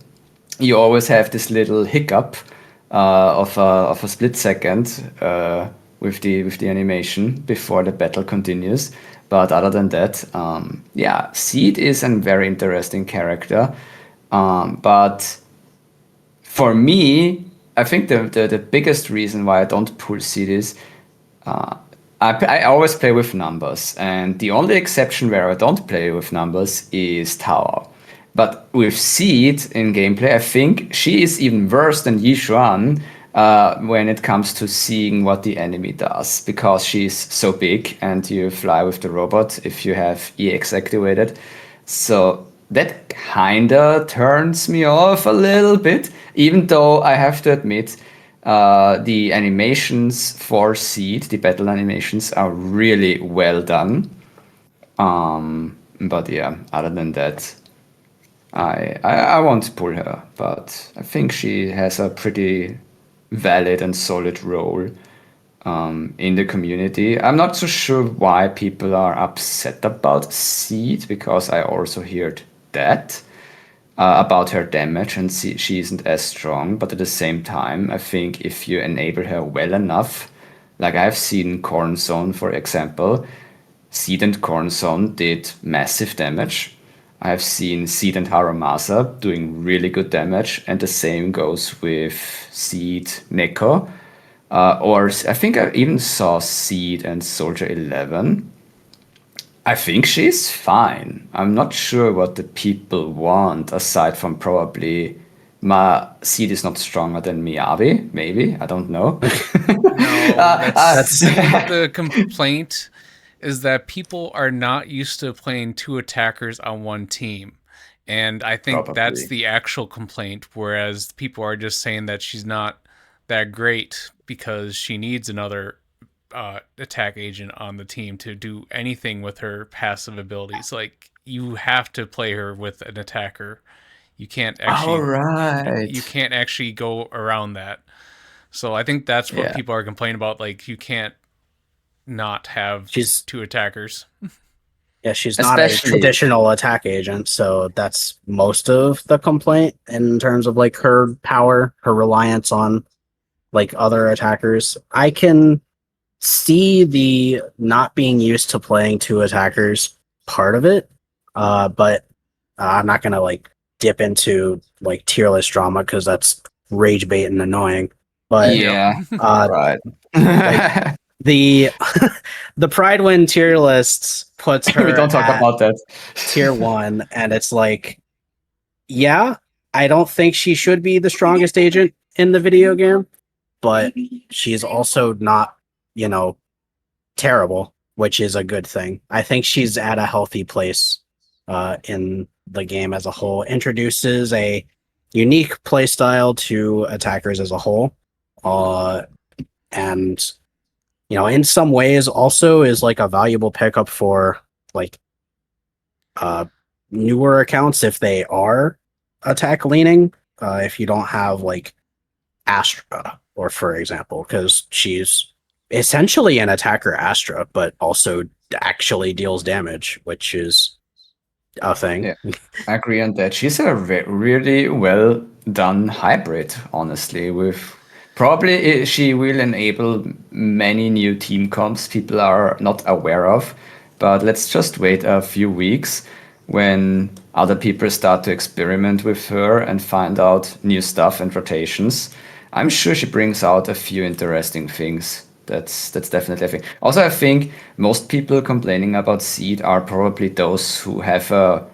Speaker 3: you always have this little hiccup of a split second with the animation before the battle continues. But other than that, yeah, Seed is a very interesting character. But for me, I think the biggest reason why I don't pull Seed is I always play with numbers, and the only exception where I don't play with numbers is Tower. But with Seed in gameplay, I think she is even worse than Yishuan when it comes to seeing what the enemy does, because she's so big and you fly with the robot if you have EX activated. So that kinda turns me off a little bit, even though I have to admit the animations for Seed, the battle animations, are really well done. But yeah, other than that, I won't pull her, but I think she has a pretty valid and solid role in the community. I'm not so sure why people are upset about Seed, because I also heard that about her damage, and she isn't as strong. But at the same time, I think if you enable her well enough, like I've seen Corn Zone, for example, Seed and Corn Zone did massive damage. I've seen Seed and Haramasa doing really good damage, and the same goes with Seed Neko. Or I think I even saw Seed and Soldier 11. I think she's fine. I'm not sure what the people want, aside from probably my Seed is not stronger than Miyabi, maybe. I don't know.
Speaker 1: No,
Speaker 2: That's
Speaker 1: I think the complaint is that people are not used to playing two attackers on one team. And I think that's
Speaker 3: Probably.
Speaker 1: the actual complaint, whereas people are just saying that she's not that great because she needs another attack agent on the team to do anything with her passive abilities. Like, you have to play her with an attacker. You can't
Speaker 3: All
Speaker 1: actually you
Speaker 3: right.
Speaker 1: can't actually go around that. So I think that's what
Speaker 3: Yeah.
Speaker 1: people are complaining about. Like, you can't not have
Speaker 2: she's
Speaker 1: two attackers.
Speaker 2: yeah, she's not a
Speaker 3: Especially.
Speaker 2: traditional attack agent, so that's most of the complaint in terms of like her power, her reliance on like other attackers. I can see the not being used to playing two attackers part of it, but I'm not gonna like dip into like tier list drama because that's rage bait and annoying. But
Speaker 1: Yep.
Speaker 3: Yeah.
Speaker 2: uh,
Speaker 3: Right.
Speaker 2: like the the Pride Win tier list puts
Speaker 3: We
Speaker 2: her
Speaker 3: don't talk
Speaker 2: at
Speaker 3: about that.
Speaker 2: tier one, and it's like, yeah, I don't think she should be the strongest agent in the video game, but she's also not, you know, terrible, which is a good thing. I think she's at a healthy place in the game as a whole. Introduces a unique playstyle to attackers as a whole, and in some ways also is like a valuable pickup for like uh, newer accounts if they are attack leaning. If you don't have like Astra, or for example, because she's essentially an attacker Astra, but also actually deals damage, which is a thing.
Speaker 3: Yeah, I agree on that. She's a really well done hybrid, honestly. With probably she will enable many new team comps people are not aware of. But let's just wait a few weeks when other people start to experiment with her and find out new stuff and rotations. I'm sure she brings out a few interesting things. That's definitely a thing. Also, I think most people complaining about Seed are probably those who have a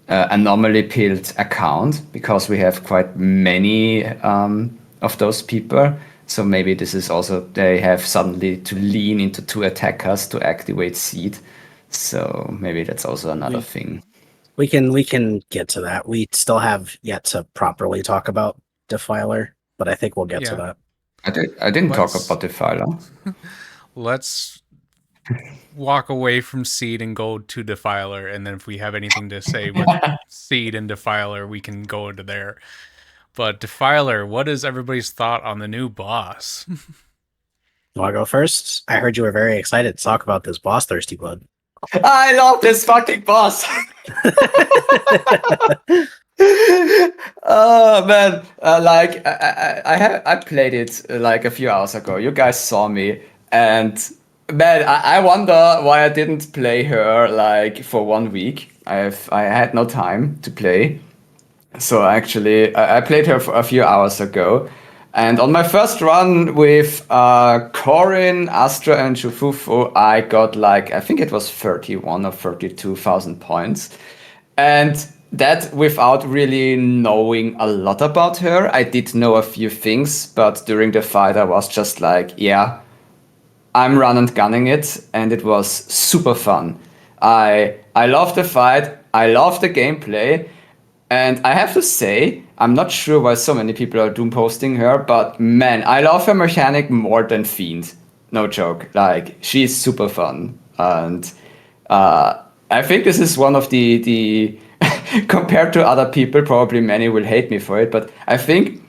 Speaker 3: anomaly pilled account, because we have quite many of those people. So maybe this is also they have suddenly to lean into 2 attackers to activate Seed. So maybe that's also another thing.
Speaker 2: We can get to that. We still have yet to properly talk about Defiler, but I think we'll get to that.
Speaker 3: I didn't talk about Defiler.
Speaker 1: Let's walk away from Seed and go to Defiler, and then if we have anything to say with Seed and Defiler, we can go into there. But Defiler, what is everybody's thought on the new boss?
Speaker 2: You want to go first? I heard you were very excited to talk about this boss, Thirsty Blood.
Speaker 3: I love this fucking boss. Oh man, like I played it like a few hours ago. You guys saw me, and man, I wonder why I didn't play her like for 1 week. I had no time to play. So actually, I played her for a few hours ago. And on my first run with Corin, Astra, and Shufufu, I got like, I think it was 31 or 32,000 points. And that without really knowing a lot about her. I did know a few things, but during the fight, I was just like, yeah, I'm run and gunning it. And it was super fun. I love the fight. I love the gameplay. And I have to say, I'm not sure why so many people are doom posting her, but man, I love her mechanic more than Fiend. No joke. Like, she's super fun. And I think this is one of the compared to other people, probably many will hate me for it, but I think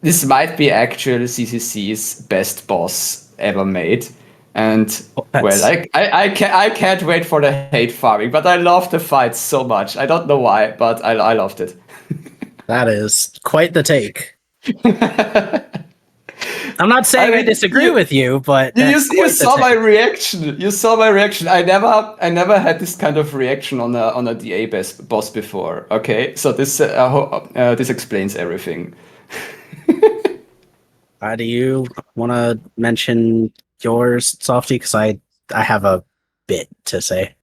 Speaker 3: this might be actually ZZZ's best boss ever made. And well, I can't wait for the hate farming, but I love the fight so much. I don't know why, but I loved it.
Speaker 2: That is quite the take. I'm not saying I disagree with you, but
Speaker 3: you saw my reaction. You saw my reaction. I never had this kind of reaction on a DA boss before. Okay, so this explains everything.
Speaker 2: Do you want to mention yours, Softy? Because I have a bit to say.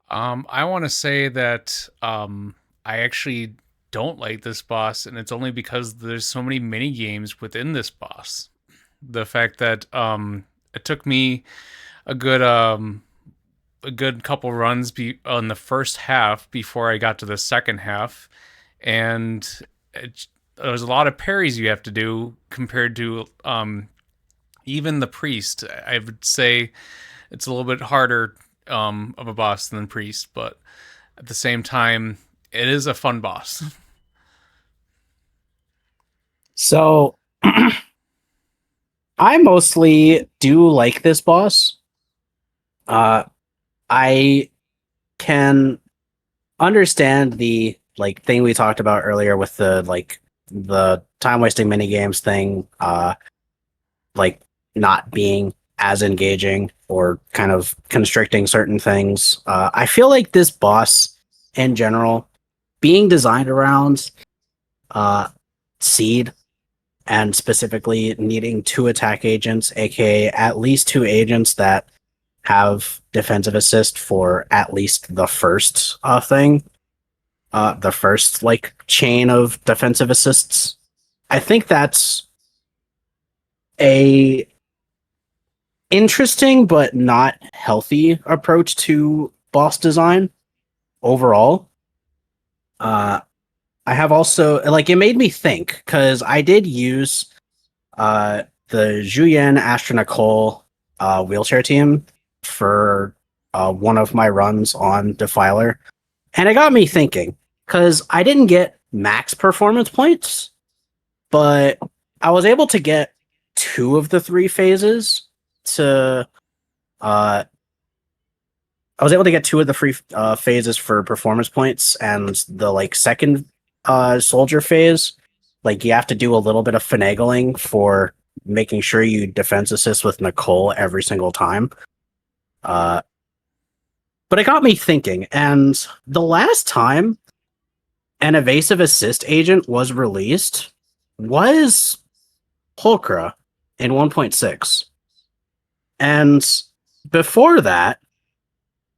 Speaker 1: I want to say that I actually don't like this boss, and it's only because there's so many mini games within this boss. The fact that it took me a good couple runs on the first half before I got to the second half, and there's a lot of parries you have to do compared to even the priest. I would say it's a little bit harder of a boss than priest, but at the same time, it is a fun boss.
Speaker 2: So I mostly do like this boss. I can understand the thing we talked about earlier with the time wasting mini games thing, not being as engaging or kind of constricting certain things. I feel like this boss in general being designed around Seed, and specifically needing 2 attack agents, aka at least 2 agents that have defensive assist for at least the first thing. The first chain of defensive assists. I think that's a interesting but not healthy approach to boss design overall. I have also it made me think, because I did use the Zhuyan Astra Nicole wheelchair team for one of my runs on Defiler, and it got me thinking, because I didn't get max performance points, but I was able to get 2 of the 3 phases to I was able to get 2 of the free phases for performance points, and the second soldier phase, you have to do a little bit of finagling for making sure you defense assist with Nicole every single time. But it got me thinking, and the last time an evasive assist agent was released was Pulchra in 1.6. And before that,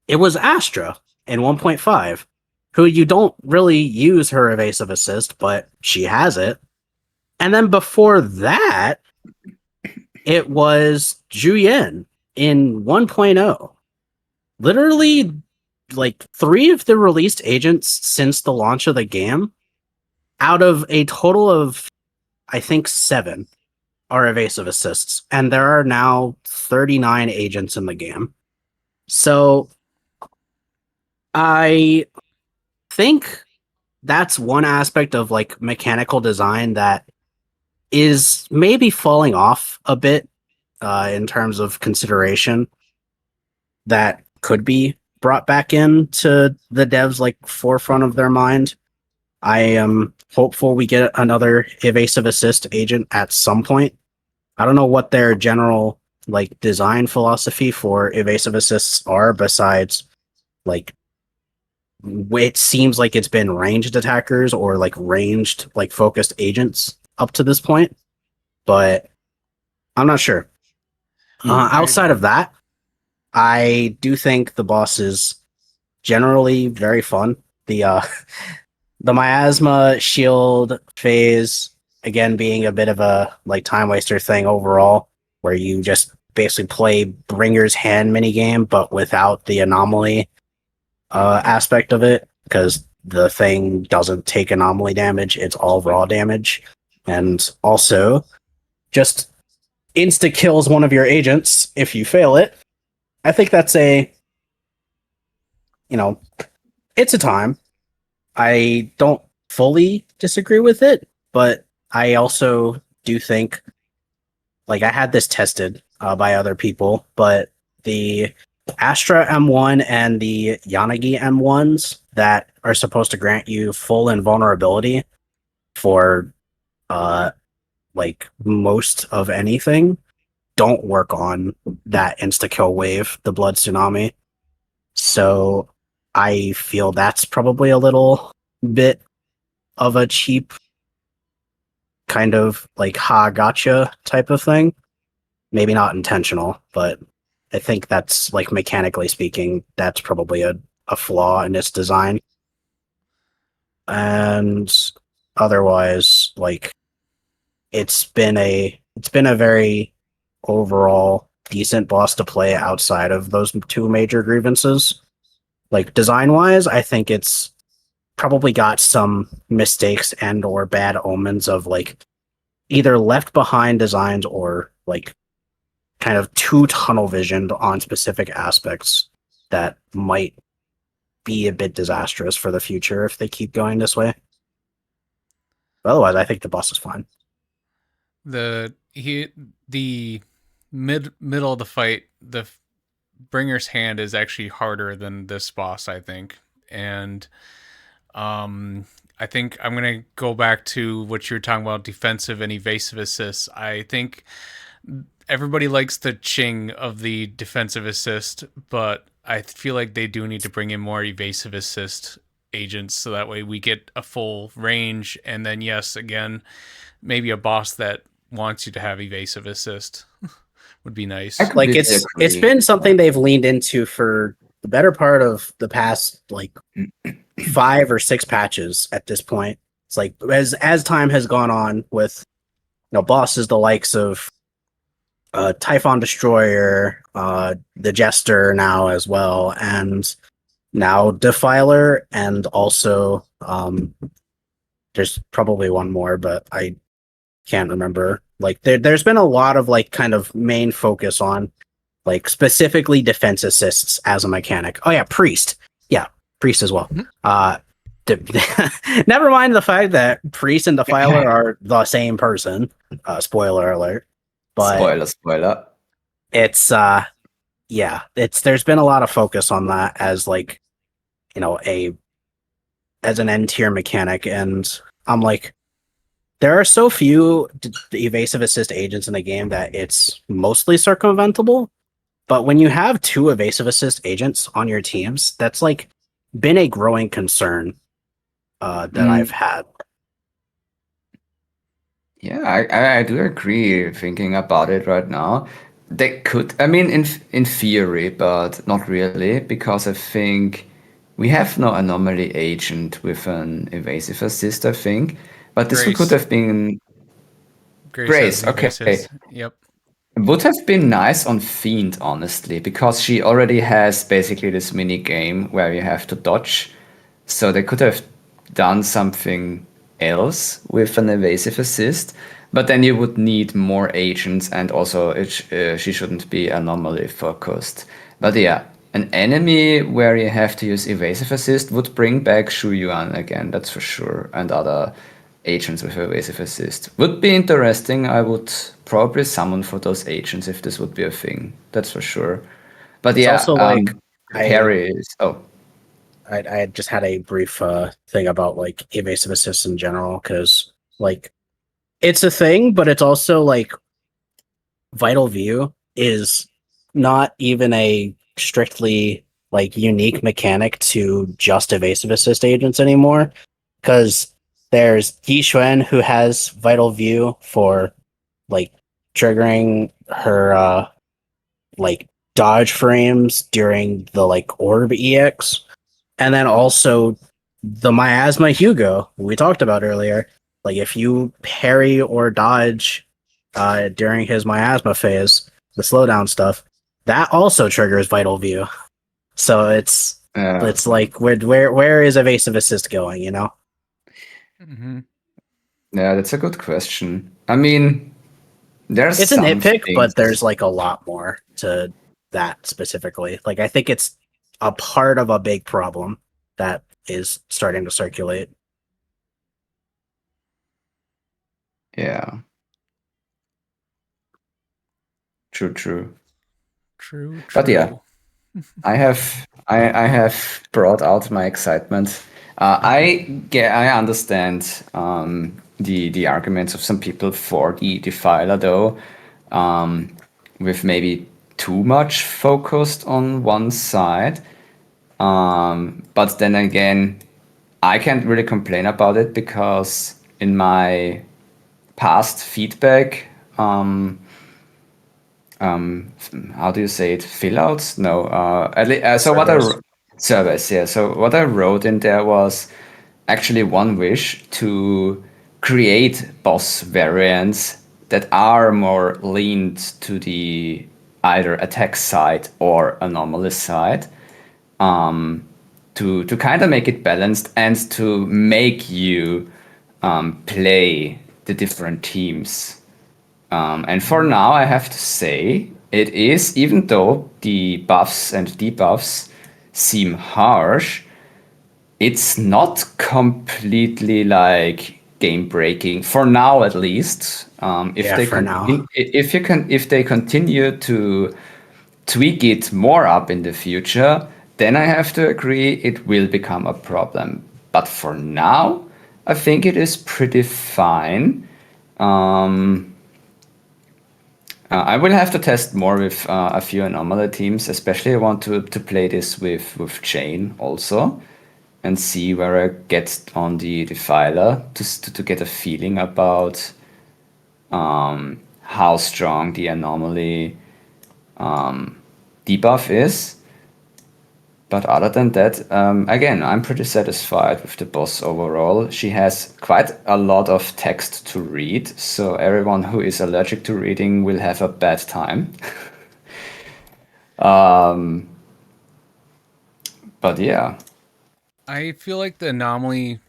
Speaker 2: it was Astra in 1.5, who you don't really use her evasive assist, but she has it. And then before that, it was Juyen in 1.0. Literally, like 3 of the released agents since the launch of the game, out of a total of, I think, 7 are evasive assists, and there are now 39 agents in the game. So I think that's one aspect of like mechanical design that is maybe falling off a bit in terms of consideration that could be brought back into the devs like forefront of their mind. I am hopeful we get another evasive assist agent at some point. I don't know what their general like design philosophy for evasive assists are besides like it seems like it's been ranged attackers or like ranged like focused agents up to this point, but I'm not sure. Outside of that, I do think the boss is generally very fun. The the miasma shield phase again being a bit of a like time waster thing overall, where you just basically play Bringer's Hand minigame, but without the anomaly aspect of it, because the thing doesn't take anomaly damage, it's all raw damage. And also, just insta kills one of your agents if you fail it. I think that's it's a time. I don't fully disagree with it, but I also do think, like, I had this tested by other people, but the Astra M1 and the Yanagi M1s that are supposed to grant you full invulnerability for like most of anything don't work on that insta kill wave, the Blood Tsunami. So I feel that's probably a little bit of a cheap kind of like gotcha type of thing. Maybe not intentional, but I think that's like mechanically speaking, that's probably a flaw in its design. And otherwise, like it's been a very overall decent boss to play outside of those 2 major grievances. Like design wise, I think it's probably got some mistakes and or bad omens of like either left behind designs or like kind of too tunnel visioned on specific aspects that might be a bit disastrous for the future if they keep going this way. But otherwise, I think the boss is fine.
Speaker 1: The middle of the fight, the Bringer's Hand is actually harder than this boss, I think. And I think I'm gonna go back to what you're talking about, defensive and evasive assists. I think everybody likes the ching of the defensive assist, but I feel like they do need to bring in more evasive assist agents so that way we get a full range. And then yes, again, maybe a boss that wants you to have evasive assist would be nice.
Speaker 2: Like it's been something they've leaned into for the better part of the past like 5 or 6 patches at this point. It's like as time has gone on with bosses the likes of Typhon Destroyer, the Jester now as well, and now Defiler, and also there's probably one more, but I can't remember. Like there's been a lot of like kind of main focus on like specifically defense assists as a mechanic. Oh yeah, Priest. Yeah, Priest as well. Never mind the fact that Priest and Defiler are the same person. Spoiler alert. But
Speaker 3: spoiler.
Speaker 2: It's there's been a lot of focus on that as like as an end tier mechanic, and I'm like, there are so few evasive assist agents in the game that it's mostly circumventable. But when you have 2 evasive assist agents on your teams, that's like been a growing concern that I've had.
Speaker 3: Yeah, I do agree. Thinking about it right now, they could. I mean, in theory, but not really, because I think we have no anomaly agent with an evasive assist. I think, but this
Speaker 1: Grace.
Speaker 3: could have been
Speaker 1: Grace.
Speaker 3: Grace. Okay.
Speaker 1: Evasives. Yep.
Speaker 3: Would have been nice on Fiend, honestly, because she already has basically this mini game where you have to dodge. So they could have done something else with an evasive assist, but then you would need more agents, and also she shouldn't be anomaly focused. But yeah, an enemy where you have to use evasive assist would bring back Shu Yuan again, that's for sure, and other agents with evasive assist. Would be interesting. I would probably summon for those agents if this would be a thing. That's for sure. But
Speaker 2: It's
Speaker 3: yeah,
Speaker 2: also like I
Speaker 3: parry is. Oh,
Speaker 2: I just had a brief thing about like evasive assists in general because like it's a thing, but it's also like Vital View is not even a strictly like unique mechanic to just evasive assist agents anymore because there's Yi Xuan who has Vital View for like triggering her like dodge frames during the like orb EX. And then also the miasma Hugo we talked about earlier. Like if you parry or dodge during his miasma phase, the slowdown stuff, that also triggers vital view. So
Speaker 3: yeah.
Speaker 2: it's like where is evasive assist going, you know?
Speaker 1: Mm-hmm.
Speaker 3: Yeah, that's a good question. I mean, there's
Speaker 2: It's a
Speaker 3: some
Speaker 2: nitpick,
Speaker 3: things.
Speaker 2: but there's like a lot more to that specifically. Like I think it's a part of a big problem that is starting to circulate.
Speaker 3: Yeah, true, true.
Speaker 1: True,
Speaker 3: But yeah,
Speaker 1: true.
Speaker 3: I have brought out my excitement. I understand the arguments of some people for the Defiler though, with maybe too much focused on one side. But then again, I can't really complain about it because in my past feedback, how do you say it? Fill outs? No. So what
Speaker 2: Servers.
Speaker 3: service? Yeah. So what I wrote in there was actually one wish to create boss variants that are more leaned to the either attack side or anomaly side, to kind of make it balanced and to make you play the different teams. And for now, I have to say, it is, even though the buffs and debuffs seem harsh, it's not completely like game breaking for now, at least.
Speaker 2: Yeah, for now.
Speaker 3: If they continue to tweak it more up in the future, then I have to agree it will become a problem. But for now, I think it is pretty fine. I will have to test more with a few anomaly teams. Especially, I want to play this with Jane also, and see where I get on the Defiler to get a feeling about how strong the anomaly debuff is. But other than that, again, I'm pretty satisfied with the boss overall. She has quite a lot of text to read, so everyone who is allergic to reading will have a bad time. But yeah,
Speaker 1: I feel like the anomaly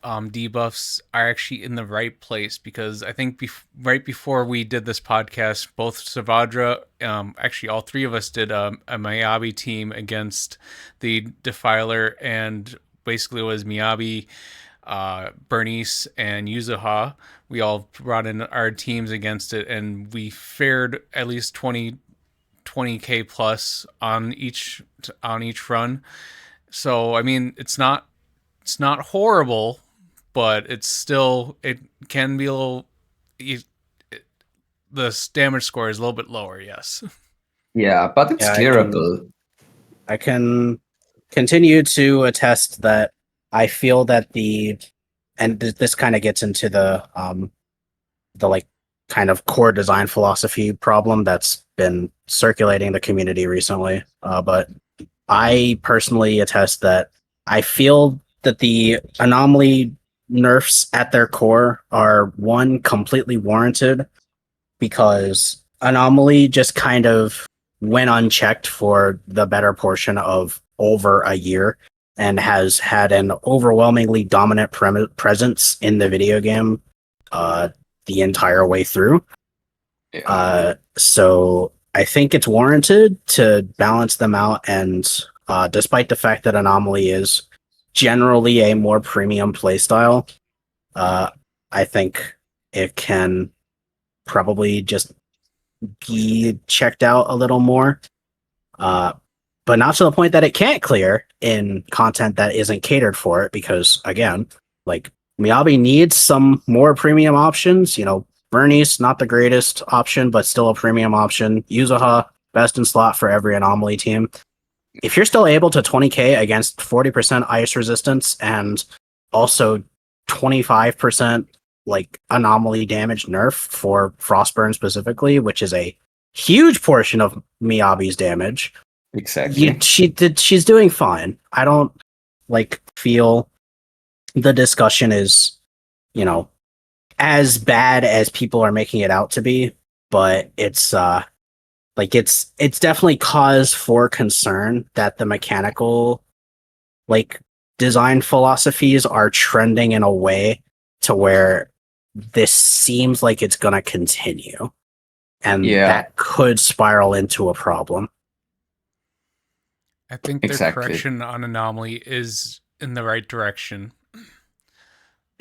Speaker 1: debuffs are actually in the right place because I think right before we did this podcast, both Savadra, actually all three of us did a Miyabi team against the Defiler, and basically it was Miyabi, Bernice, and Yuzuha. We all brought in our teams against it, and we fared at least 20k plus on each run. So I mean, it's not horrible, but it's still, it can be a little, the damage score is a little bit lower. Yes.
Speaker 3: yeah, but it's
Speaker 2: Yeah,
Speaker 3: clearable.
Speaker 2: I can continue to attest that I feel that this kind of gets into the like kind of core design philosophy problem that's been circulating the community recently. But I personally attest that I feel that the anomaly nerfs at their core are one completely warranted because Anomaly just kind of went unchecked for the better portion of over a year and has had an overwhelmingly dominant presence in the video game the entire way through. So I think it's warranted to balance them out, and despite the fact that Anomaly is generally a more premium playstyle, I think it can probably just be checked out a little more. But not to the point that it can't clear in content that isn't catered for it, because again, like Miyabi needs some more premium options. You know, Bernice, not the greatest option, but still a premium option. Yuzuha, best in slot for every Anomaly team. If you're still able to 20k against 40% ice resistance and also 25% like anomaly damage nerf for Frostburn specifically, which is a huge portion of Miyabi's damage.
Speaker 3: Exactly.
Speaker 2: She's doing fine. I don't like feel the discussion is, you know, as bad as people are making it out to be, but it's it's definitely cause for concern that the mechanical like design philosophies are trending in a way to where this seems like it's going to continue, and that could spiral into a problem.
Speaker 1: I think their correction on Anomaly is in the right direction.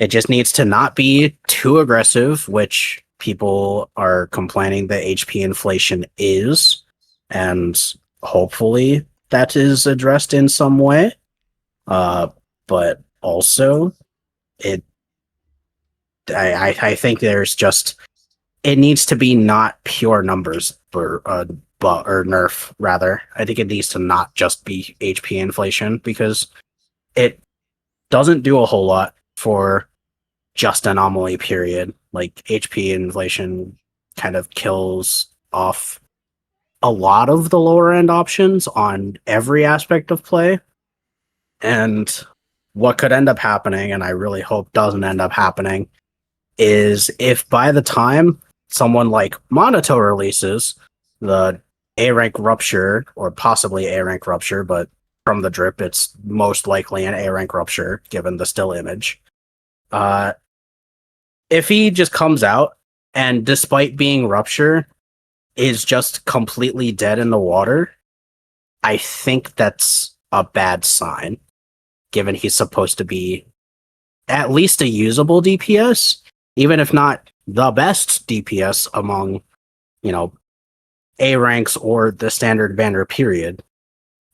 Speaker 2: It just needs to not be too aggressive, which people are complaining that HP inflation is, and hopefully that is addressed in some way. But also, I think there's just, it needs to be not pure numbers or nerf rather. I think it needs to not just be HP inflation, because it doesn't do a whole lot for just Anomaly period. Like HP inflation kind of kills off a lot of the lower end options on every aspect of play. And what could end up happening, and I really hope doesn't end up happening, is if by the time someone like Monato releases the A rank rupture, or possibly A rank rupture, but from the drip, it's most likely an A rank rupture given the still image. If he just comes out and, despite being rupture, is just completely dead in the water, I think that's a bad sign, given he's supposed to be at least a usable DPS, even if not the best DPS among, you know, A ranks or the standard banner period.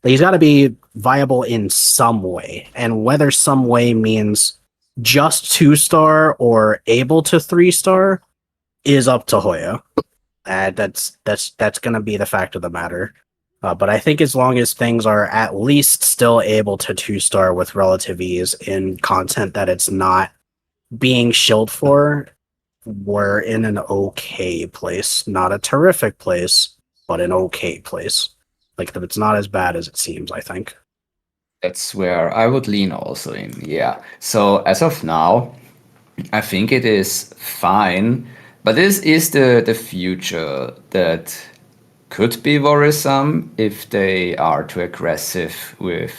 Speaker 2: He's got to be viable in some way, and whether some way means just 2-star or able to 3-star is up to Hoya. That's going to be the fact of the matter. But I think as long as things are at least still able to 2-star with relative ease in content that it's not being shilled for, we're in an okay place. Not a terrific place, but an okay place. Like, it's not as bad as it seems, I think.
Speaker 3: That's where I would lean also in, yeah. So as of now, I think it is fine, but this is the future that could be worrisome if they are too aggressive with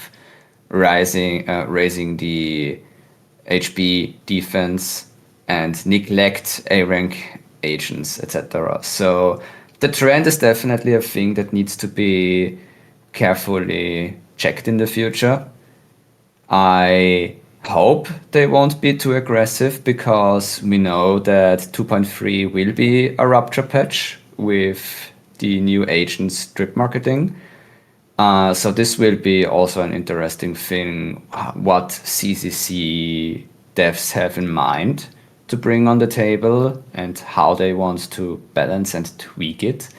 Speaker 3: raising the HP defense and neglect A rank agents, etc. So the trend is definitely a thing that needs to be carefully checked in the future. I hope they won't be too aggressive, because we know that 2.3 will be a rupture patch with the new agents drip marketing. So this will be also an interesting thing, what ZZZ devs have in mind to bring on the table and how they want to balance and tweak it.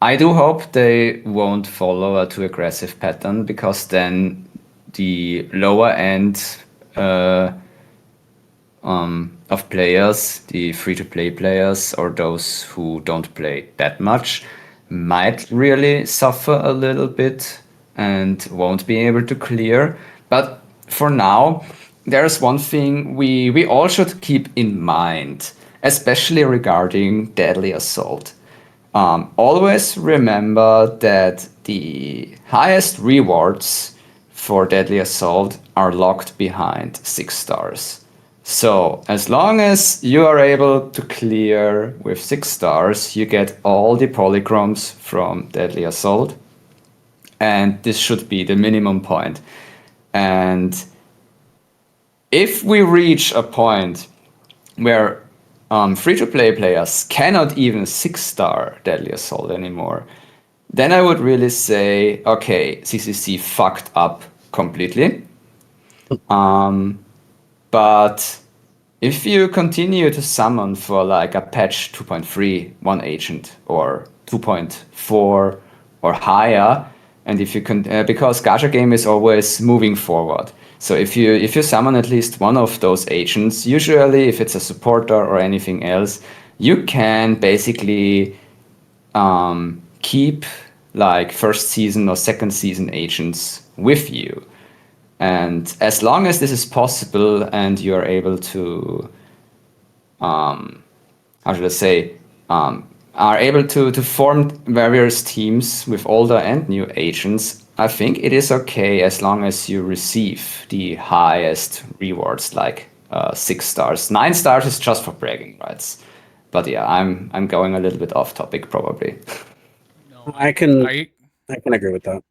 Speaker 3: I do hope they won't follow a too aggressive pattern, because then the lower end of players, the free-to-play players, or those who don't play that much, might really suffer a little bit and won't be able to clear. But for now, there's one thing we all should keep in mind, especially regarding Deadly Assault. Always remember that the highest rewards for Deadly Assault are locked behind 6 stars. So, as long as you are able to clear with 6 stars, you get all the polychromes from Deadly Assault. And this should be the minimum point. And if we reach a point where free-to-play players cannot even 6-star Deadly Assault anymore, then I would really say, okay, ZZZ fucked up completely. But if you continue to summon for like a patch 2.3, one agent, or 2.4 or higher, and if you can, because Gacha game is always moving forward. So if you summon at least one of those agents, usually if it's a supporter or anything else, you can basically keep like first season or second season agents with you. And as long as this is possible and you're able to, how should I say, are able to form various teams with older and new agents, I think it is okay as long as you receive the highest rewards, like 6 stars. 9 stars is just for bragging rights. But yeah, I'm going a little bit off topic probably.
Speaker 1: No,
Speaker 2: I can I can agree with that.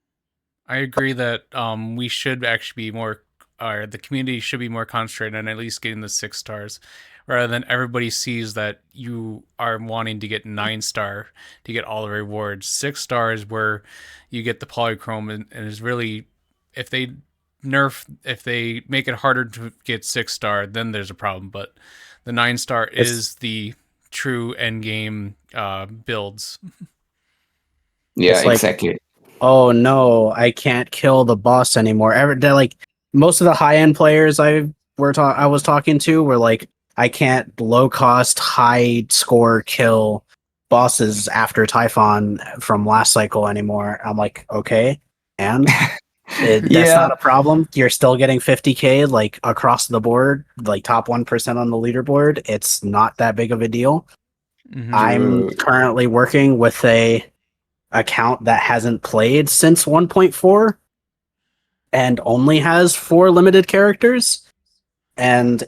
Speaker 1: I agree that we should actually be more, or the community should be more concentrated on at least getting the 6 stars, rather than everybody sees that you are wanting to get 9 star to get all the rewards. 6 stars where you get the polychrome, and is really, if they if they make it harder to get 6 star, then there's a problem. But the 9 star
Speaker 2: It's
Speaker 1: is the true end game builds.
Speaker 3: Yeah,
Speaker 2: it's like,
Speaker 3: exactly.
Speaker 2: oh no, I can't kill the boss anymore. They're like most of the high end players I was talking to were like, I can't low cost, high score kill bosses after Typhon from last cycle anymore. I'm like, okay, and that's
Speaker 3: Yeah,
Speaker 2: not a problem. You're still getting 50k like across the board, like top 1% on the leaderboard. It's not that big of a deal.
Speaker 1: Hmm.
Speaker 2: I'm
Speaker 3: true.
Speaker 2: currently working with a account that hasn't played since 1.4 and only has 4 limited characters and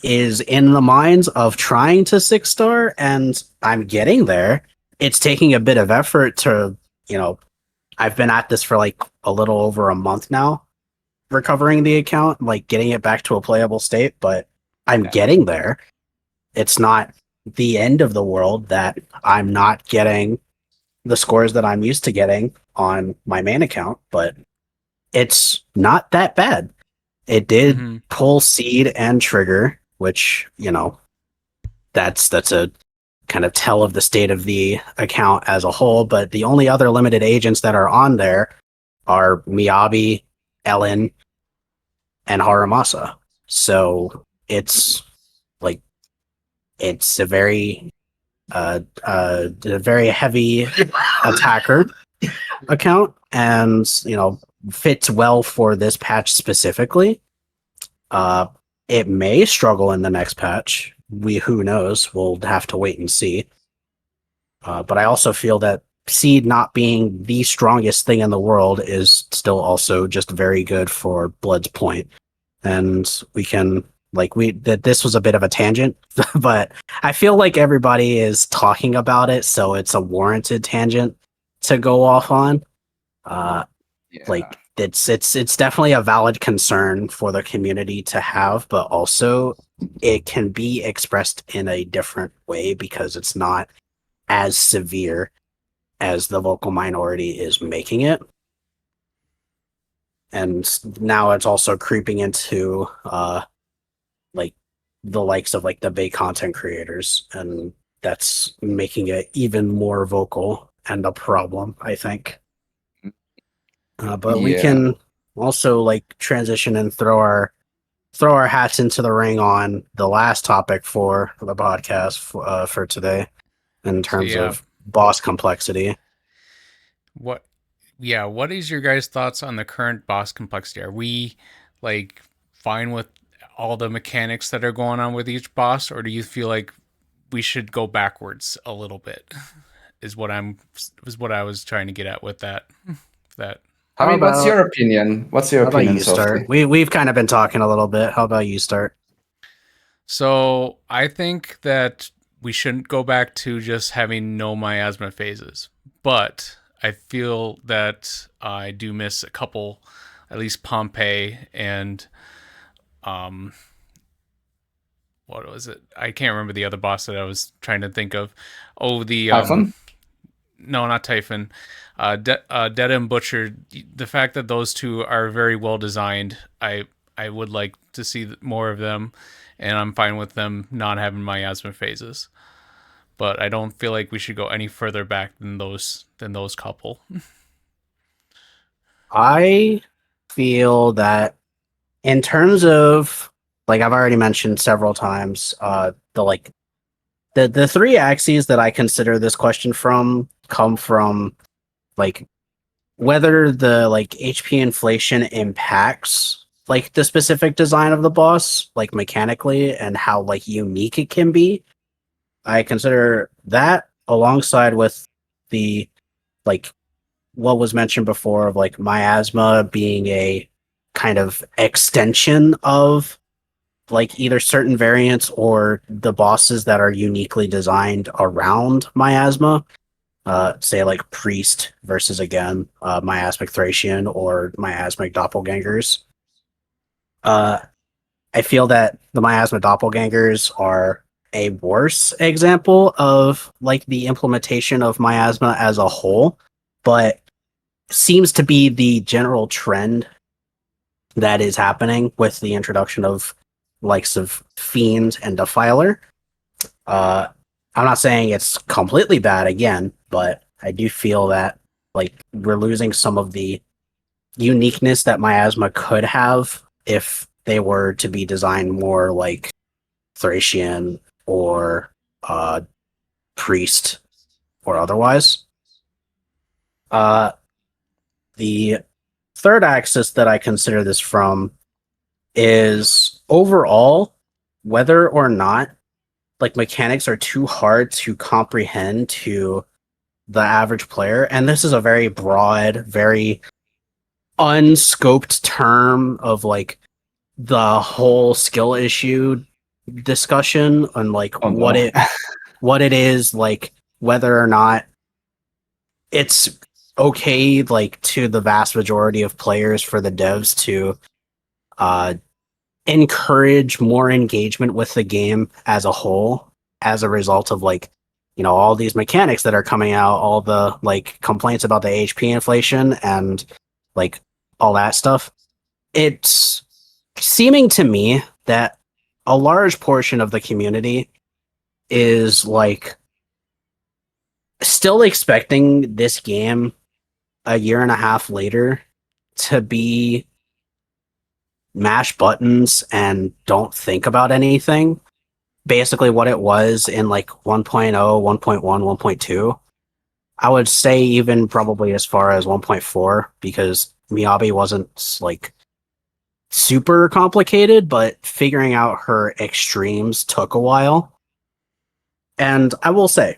Speaker 2: is in the minds of trying to 6 star, and I'm getting there. It's taking a bit of effort to, you know, I've been at this for like a little over a month now, recovering the account, like getting it back to a playable state, but I'm
Speaker 3: Yeah.
Speaker 2: getting there. It's not the end of the world that I'm not getting the scores that I'm used to getting on my main account, but it's not that bad. It did
Speaker 1: Hmm.
Speaker 2: pull seed and trigger, which, that's a kind of tell of the state of the account as a whole, but the only other limited agents that are on there are Miyabi, Ellen, and Haramasa. So it's like it's a very heavy attacker account, and fits well for this patch specifically. Uh, it may struggle in the next patch. Who knows? We'll have to wait and see. But I also feel that Seed not being the strongest thing in the world is still also just very good for Blood's point. And we can that this was a bit of a tangent, but I feel like everybody is talking about it, so it's a warranted tangent to go off on. Uh,
Speaker 3: Yeah.
Speaker 2: like it's definitely a valid concern for the community to have, but also it can be expressed in a different way because it's not as severe as the vocal minority is making it. And now it's also creeping into like the likes of like the big content creators, and that's making it even more vocal and a problem, I think. But we
Speaker 3: Yeah.
Speaker 2: can also like transition and throw our hats into the ring on the last topic for the podcast for today in
Speaker 1: So
Speaker 2: terms
Speaker 1: yeah,
Speaker 2: of boss complexity.
Speaker 1: what yeah, what is your guys' thoughts on the current boss complexity? Are we like fine with all the mechanics that are going on with each boss, or do you feel like we should go backwards a little bit? is what I was trying to get at with that. That
Speaker 3: I
Speaker 2: How
Speaker 3: mean, what's
Speaker 2: about
Speaker 3: your opinion? What's your
Speaker 2: how about
Speaker 3: opinion,
Speaker 2: you start?
Speaker 3: Sophie?
Speaker 2: We've kind of been talking a little bit. How about you start?
Speaker 1: So I think that we shouldn't go back to just having no miasma phases, but I feel that I do miss a couple, at least Pompeii and um, what was it? I can't remember the other boss that I was trying to think of. Oh, the
Speaker 3: Typhon?
Speaker 1: no, not Typhon. Dead and Butcher. The fact that those two are very well designed, I would like to see more of them, and I'm fine with them not having miasma phases. But I don't feel like we should go any further back than those couple.
Speaker 2: I feel that in terms of like I've already mentioned several times, the three axes that I consider this question from come from like whether the like HP inflation impacts like the specific design of the boss, like mechanically, and how like unique it can be. I consider that alongside with the like what was mentioned before of like miasma being a kind of extension of like either certain variants or the bosses that are uniquely designed around miasma. Say like priest versus again miasmic Thracian or miasmic doppelgangers. Uh, I feel that the miasma doppelgangers are a worse example of like the implementation of miasma as a whole, but seems to be the general trend that is happening with the introduction of likes of Fiend and Defiler. Uh, I'm not saying it's completely bad again, but I do feel that like we're losing some of the uniqueness that miasma could have if they were to be designed more like Thracian or priest or otherwise. Uh, the third axis that I consider this from is overall whether or not like mechanics are too hard to comprehend to the average player. And this is a very broad, very unscoped term of like the whole skill issue discussion on like
Speaker 3: Oh no.
Speaker 2: what it is, like whether or not it's okay like to the vast majority of players for the devs to uh encourage more engagement with the game as a whole as a result of like all these mechanics that are coming out, all the like complaints about the HP inflation and like all that stuff. It's seeming to me that a large portion of the community is like still expecting this game a year and a half later to be mash buttons and don't think about anything. Basically what it was in like 1.0, 1.1, 1.2. I would say even probably as far as 1.4 because Miyabi wasn't like super complicated, but figuring out her extremes took a while. And I will say,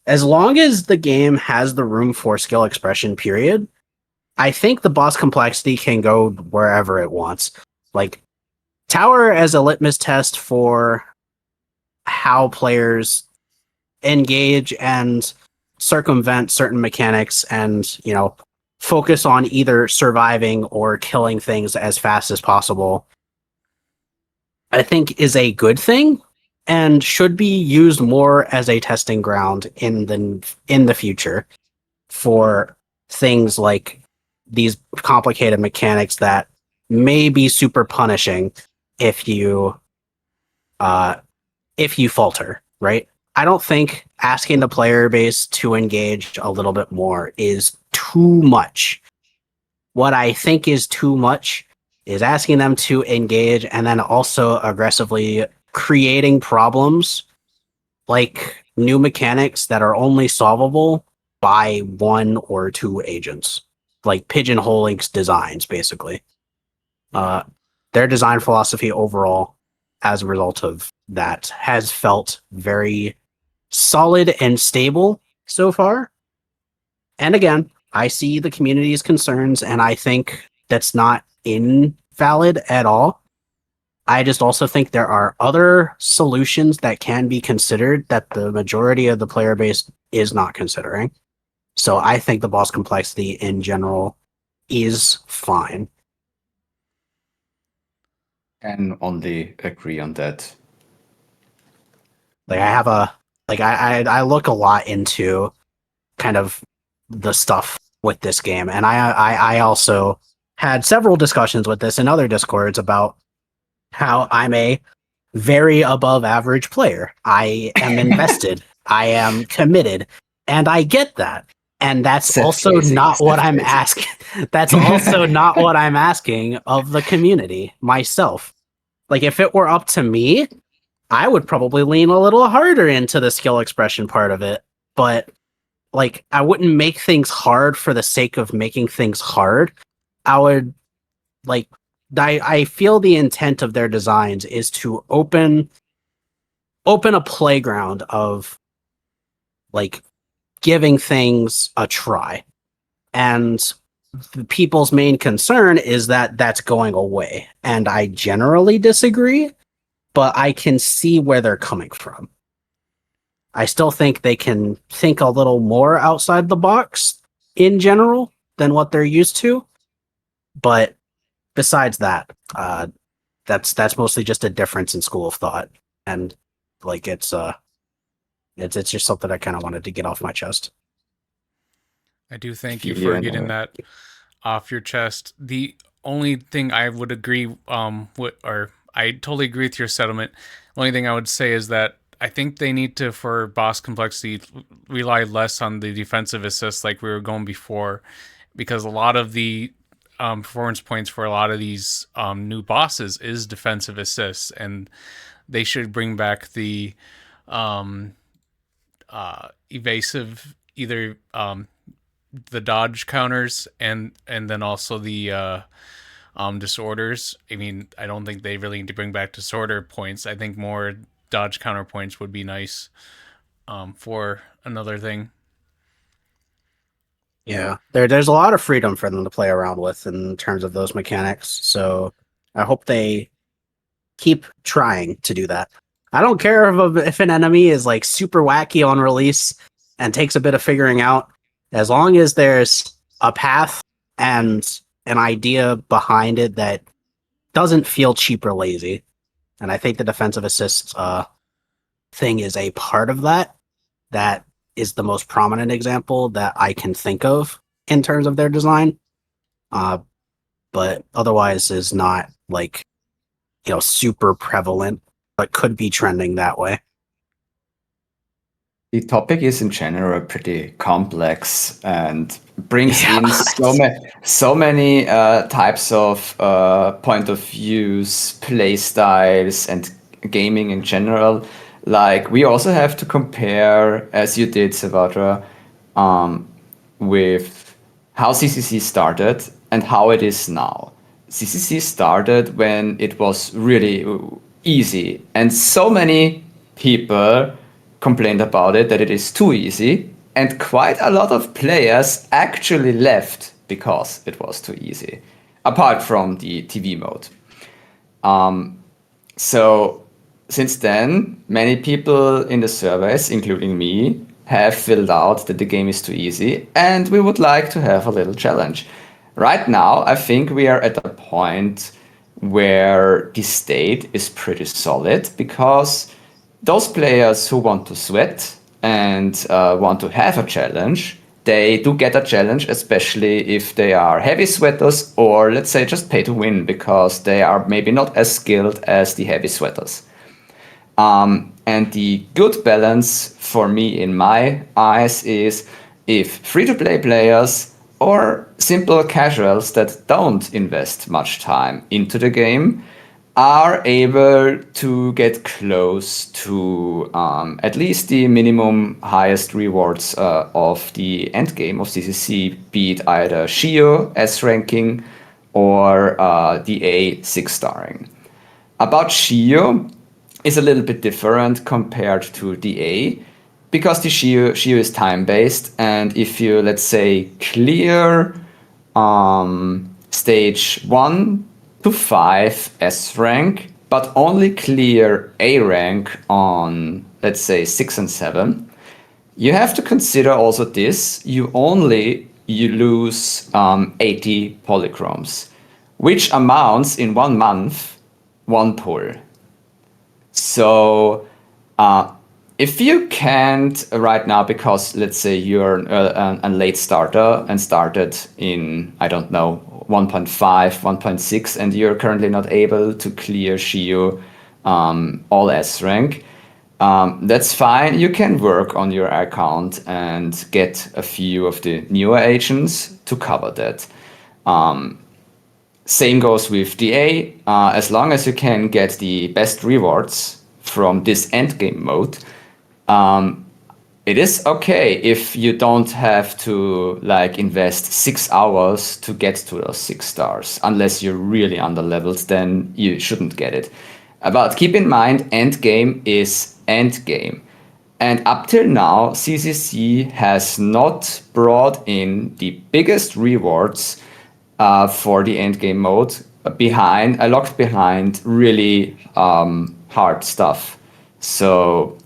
Speaker 2: as long as the game has the room for skill expression, period, I think the boss complexity can go wherever it wants. Like, Tower as a litmus test for how players engage and circumvent certain mechanics and, focus on either surviving or killing things as fast as possible, I think is a good thing and should be used more as a testing ground in the future for things like these complicated mechanics that may be super punishing if you uh if you falter, right? I don't think asking the player base to engage a little bit more is too much. What I think is too much is asking them to engage and then also aggressively creating problems like new mechanics that are only solvable by one or two agents, like pigeonholing designs, basically. Uh, their design philosophy overall, as a result of that, has felt very solid and stable so far. And again, I see the community's concerns, and I think that's not invalid at all. I just also think there are other solutions that can be considered that the majority of the player base is not considering. So I think the boss complexity in general is fine.
Speaker 3: Can only agree on that.
Speaker 2: Like I look a lot into kind of the stuff with this game, and I also had several discussions with this in other discords about how I'm a very above average player. I am invested. I am committed, and I get that. And that's also not what I'm asking. That's also not what I'm asking of the community myself. Like, if it were up to me, I would probably lean a little harder into the skill expression part of it. But like, I wouldn't make things hard for the sake of making things hard. I would like I feel the intent of their designs is to open a playground of like giving things a try. And people's main concern is that that's going away. And I generally disagree, but I can see where they're coming from. I still think they can think a little more outside the box in general than what they're used to. But besides that, that's mostly just a difference in school of thought. And like it's just something I kind of wanted to get off my chest.
Speaker 1: I do thank you for getting that off your chest. The only thing I would agree with, or I totally agree with your settlement. The only thing I would say is that I think they need to, for boss complexity, rely less on the defensive assist like we were going before, because a lot of the performance points for a lot of these new bosses is defensive assists, and they should bring back the evasive, either the dodge counters and then also the disorders. I mean, I don't think they really need to bring back disorder points. I think more dodge counter points would be nice for another thing.
Speaker 2: Yeah, there's a lot of freedom for them to play around with in terms of those mechanics. So I hope they keep trying to do that. I don't care if an enemy is like super wacky on release and takes a bit of figuring out, as long as there's a path and an idea behind it that doesn't feel cheap or lazy. And I think the defensive assist thing is a part of that. That is the most prominent example that I can think of in terms of their design. But otherwise is not like, super prevalent, but could be trending that way.
Speaker 3: The topic is in general pretty complex and brings in so many types of point of views, play styles, and gaming in general. Like, we also have to compare, as you did, Savadra, with how ZZZ started and how it is now. ZZZ started when it was really easy, and so many people complained about it, that it is too easy, and quite a lot of players actually left because it was too easy, apart from the TV mode. So since then, many people in the surveys, including me, have filled out that the game is too easy, and we would like to have a little challenge. Right now, I think we are at a point where the state is pretty solid, because those players who want to sweat and want to have a challenge, they do get a challenge, especially if they are heavy sweaters, or let's say just pay to win because they are maybe not as skilled as the heavy sweaters. And the good balance for me in my eyes is if free-to-play players or simple casuals that don't invest much time into the game are able to get close to at least the minimum highest rewards of the endgame of ZZZ, be it either Shiyu S ranking or the A 6-starring. About Shiyu is a little bit different compared to the A. because the Shiyu is time-based, and if you, let's say, clear stage 1 to 5 S rank, but only clear A rank on, let's say, 6 and 7, you have to consider also this. You lose 80 polychromes, which amounts in 1 month 1 pull. So if you can't right now, because let's say you're a late starter and started in, I don't know, 1.5, 1.6, and you're currently not able to clear Shiyu all S rank, that's fine. You can work on your account and get a few of the newer agents to cover that. Same goes with DA. As long as you can get the best rewards from this endgame mode, it is okay if you don't have to like invest 6 hours to get to those 6 stars. Unless you're really underleveled, then you shouldn't get it. But keep in mind, endgame is endgame. And up till now, ZZZ has not brought in the biggest rewards for the endgame mode locked behind really hard stuff. So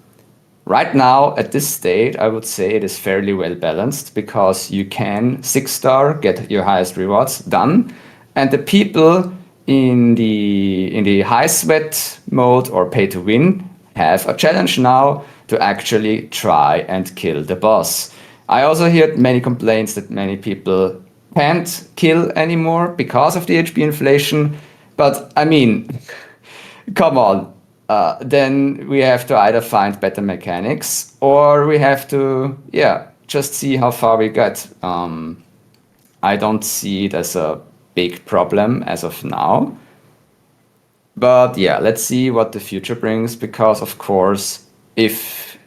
Speaker 3: right now, at this state, I would say it is fairly well balanced, because you can 6-star, get your highest rewards done, and the people in the high sweat mode or pay to win have a challenge now to actually try and kill the boss. I also heard many complaints that many people can't kill anymore because of the HP inflation, but I mean, come on. Then we have to either find better mechanics, or we have to, just see how far we get. I don't see it as a big problem as of now. But yeah, let's see what the future brings, because of course, if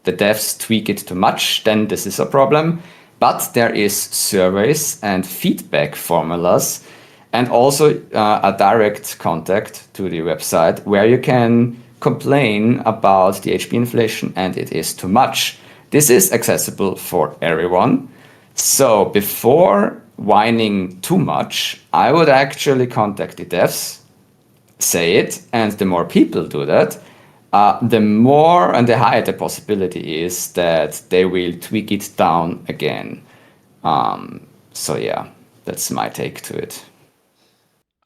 Speaker 3: the devs tweak it too much, then this is a problem. But there is surveys and feedback formulas, and also a direct contact to the website where you can complain about the HP inflation and it is too much. This is accessible for everyone. So before whining too much, I would actually contact the devs, say it, and the more people do that, the more and the higher the possibility is that they will tweak it down again. So yeah, that's my take to it.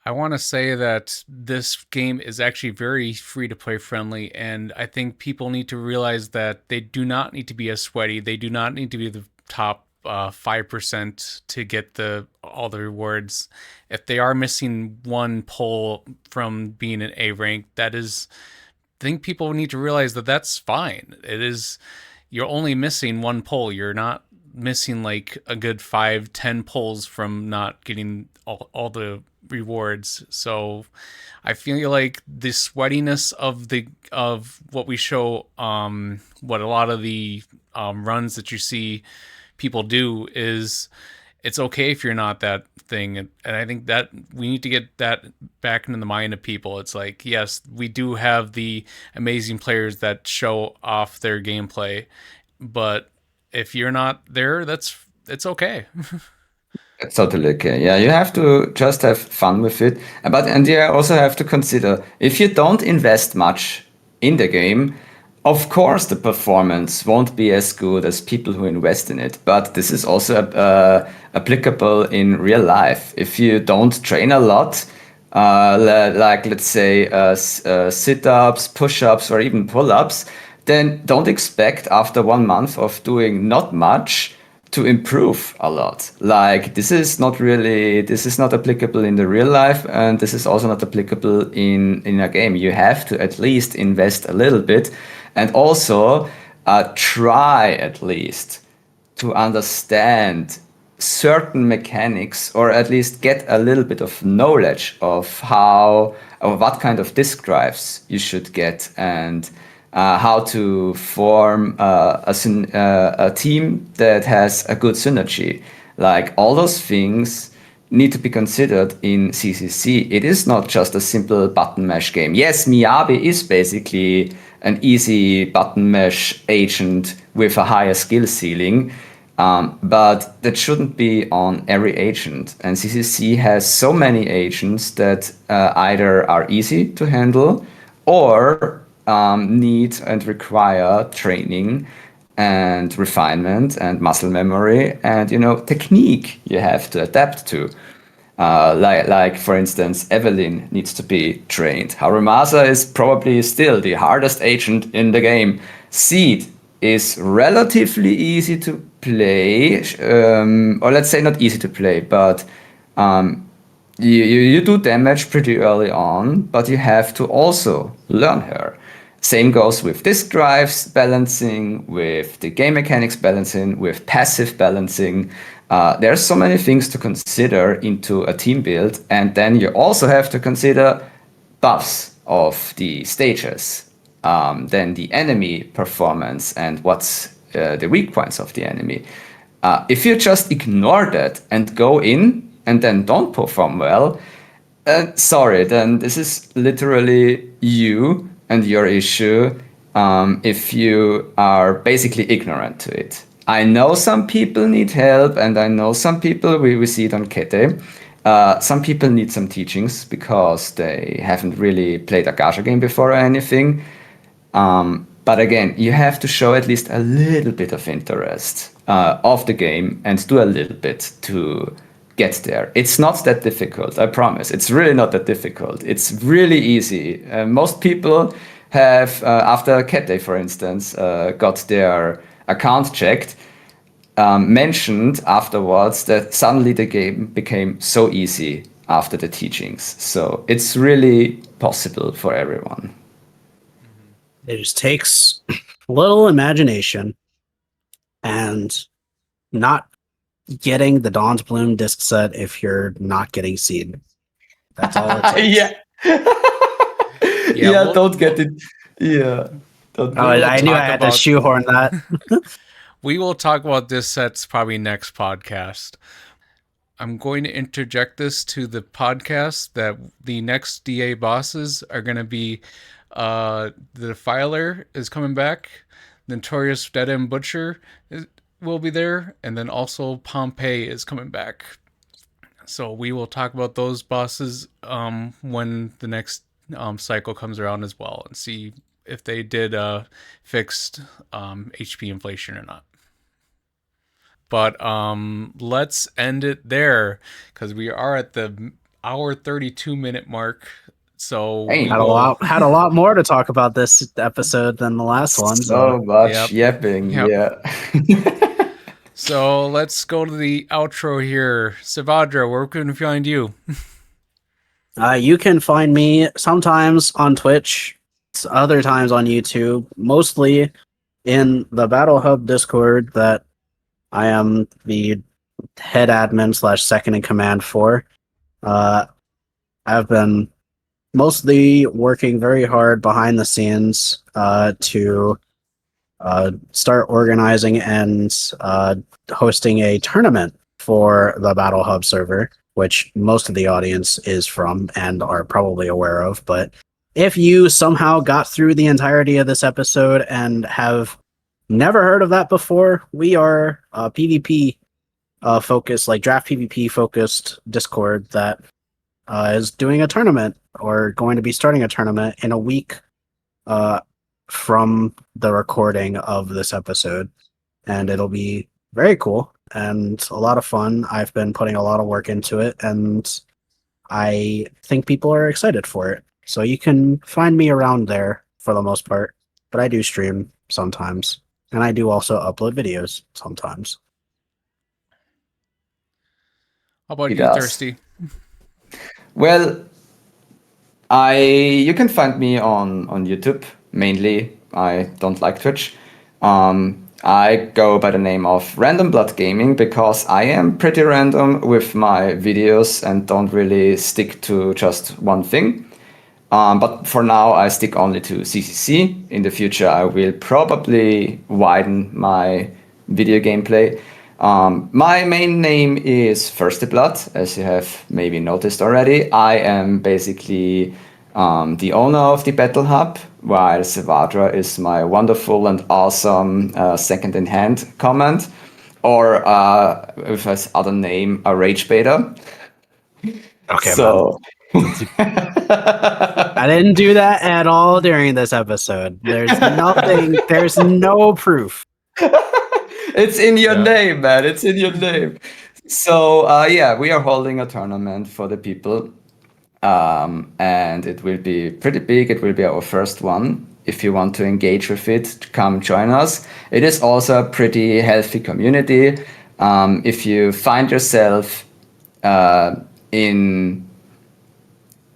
Speaker 1: I want to say that this game is actually very free to play friendly, and I think people need to realize that they do not need to be as sweaty. They do not need to be the top 5% to get all the rewards. If they are missing one pull from being an A rank, I think people need to realize that that's fine. You're only missing one pull. You're not missing like a good 5-10 pulls from not getting all the rewards. So I feel like the sweatiness of what we show, what a lot of the runs that you see people do, is it's okay if you're not that thing. And I think that we need to get that back into the mind of people. It's like, yes, we do have the amazing players that show off their gameplay, but if you're not there, it's okay.
Speaker 3: It's totally okay. Yeah, you have to just have fun with it. And you also have to consider, if you don't invest much in the game, of course the performance won't be as good as people who invest in it. But this is also applicable in real life. If you don't train a lot, like let's say sit-ups, push-ups, or even pull-ups, then don't expect after 1 month of doing not much to improve a lot. Like this is not applicable in the real life, and this is also not applicable in a game. You have to at least invest a little bit, and also try at least to understand certain mechanics, or at least get a little bit of knowledge of how or what kind of disk drives you should get, and how to form a team that has a good synergy. Like all those things need to be considered in ZZZ. It is not just a simple button mash game. Yes, Miyabi is basically an easy button mesh agent with a higher skill ceiling. But that shouldn't be on every agent. And ZZZ has so many agents that either are easy to handle or need and require training and refinement and muscle memory and technique you have to adapt to. Like for instance, Evelyn needs to be trained. Harumasa is probably still the hardest agent in the game. Seed is relatively easy to play, or let's say not easy to play, but you do damage pretty early on, but you have to also learn her. Same goes with disk drives balancing, with the game mechanics balancing, with passive balancing. There's so many things to consider into a team build, and then you also have to consider buffs of the stages, then the enemy performance and what's the weak points of the enemy. If you just ignore that and go in and then don't perform well, sorry, then this is literally you and your issue if you are basically ignorant to it. I know some people need help, and I know some people, we see it on Kete, some people need some teachings because they haven't really played a gacha game before or anything. But again, you have to show at least a little bit of interest of the game and do a little bit to get there. It's not that difficult, I promise. It's really not that difficult. It's really easy. Most people have, after Cat Day, for instance, got their account checked, mentioned afterwards that suddenly the game became so easy after the teachings. So it's really possible for everyone.
Speaker 2: It just takes a little imagination and not getting the Dawn's Bloom disc set if you're not getting Seed. That's all it takes.
Speaker 3: Yeah, don't get it. Yeah.
Speaker 2: I knew I had to shoehorn that.
Speaker 1: We will talk about this sets probably next podcast. I'm going to interject this to the podcast that the next DA bosses are going to be the Defiler is coming back, Notorious Dead End Butcher will be there, and then also Pompeii is coming back. So we will talk about those bosses when the next cycle comes around as well, and see if they did fixed HP inflation or not. But let's end it there because we are at the hour 32-minute mark. So
Speaker 3: hey,
Speaker 1: we
Speaker 2: had a lot more to talk about this episode than the last one.
Speaker 3: So much yapping. Yep. Yeah.
Speaker 1: So let's go to the outro here. Savadra, where can we find you?
Speaker 2: You can find me sometimes on Twitch, other times on YouTube, mostly in the Battle Hub Discord that I am the head admin / second in command for. I've been mostly working very hard behind the scenes to start organizing and hosting a tournament for the Battle Hub server, which most of the audience is from and are probably aware of. But if you somehow got through the entirety of this episode and have never heard of that before, we are a PvP focused, like draft PvP focused Discord that is doing a tournament or going to be starting a tournament in a week from the recording of this episode. And it'll be very cool and a lot of fun. I've been putting a lot of work into it, and I think people are excited for it. So you can find me around there for the most part, but I do stream sometimes, and I do also upload videos sometimes.
Speaker 1: How about you, Thirsty?
Speaker 3: Well, you can find me on YouTube mainly. I don't like Twitch. I go by the name of Random Blood Gaming because I am pretty random with my videos and don't really stick to just one thing. But for now, I stick only to CCC. In the future, I will probably widen my video gameplay. My main name is Thirsty Blood, as you have maybe noticed already. I am basically the owner of the Battle Hub, while Sevadra is my wonderful and awesome second-in-hand comment, or with his other name, a Rage Beta.
Speaker 2: Okay,
Speaker 3: So
Speaker 2: I didn't do that at all during this episode. There's nothing. There's no proof.
Speaker 3: it's in your
Speaker 1: Yeah.
Speaker 3: name, man. It's in your name. So yeah, we are holding a tournament for the people, and it will be pretty big. It will be our first one. If you want to engage with it, come join us. It is also a pretty healthy community. If you find yourself in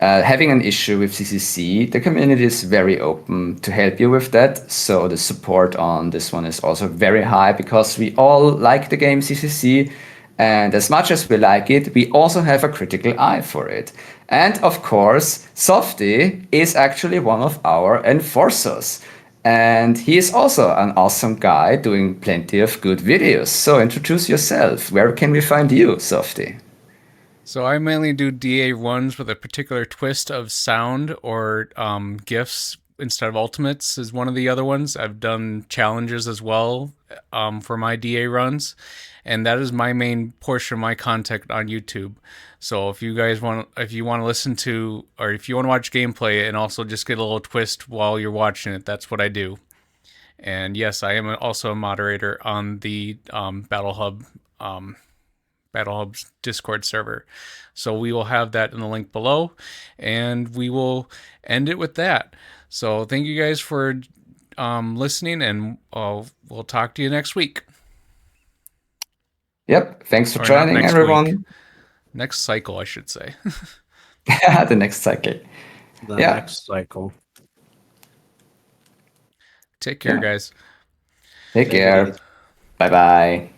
Speaker 3: having an issue with CCC, the community is very open to help you with that. So the support on this one is also very high because we all like the game CCC. And as much as we like it, we also have a critical eye for it. And of course, Softy is actually one of our enforcers. And he is also an awesome guy doing plenty of good videos. So introduce yourself. Where can we find you, Softy?
Speaker 1: So I mainly do DA runs with a particular twist of sound or gifts instead of ultimates is one of the other ones. I've done challenges as well for my DA runs, and that is my main portion of my content on YouTube. So if you want to listen to, or if you want to watch gameplay and also just get a little twist while you're watching it, that's what I do. And yes, I am also a moderator on the Battle Hub's Discord server. So we will have that in the link below, and we will end it with that. So thank you guys for listening, and we'll talk to you next week.
Speaker 3: Yep. Thanks for
Speaker 1: Or not
Speaker 3: joining,
Speaker 1: next
Speaker 3: everyone.
Speaker 1: week. Next cycle, I should say.
Speaker 3: The next cycle.
Speaker 2: The
Speaker 3: Yeah.
Speaker 2: next cycle.
Speaker 1: Take care,
Speaker 3: Yeah.
Speaker 1: guys.
Speaker 3: Take
Speaker 2: Take it
Speaker 3: care.
Speaker 2: easy.
Speaker 3: Bye bye.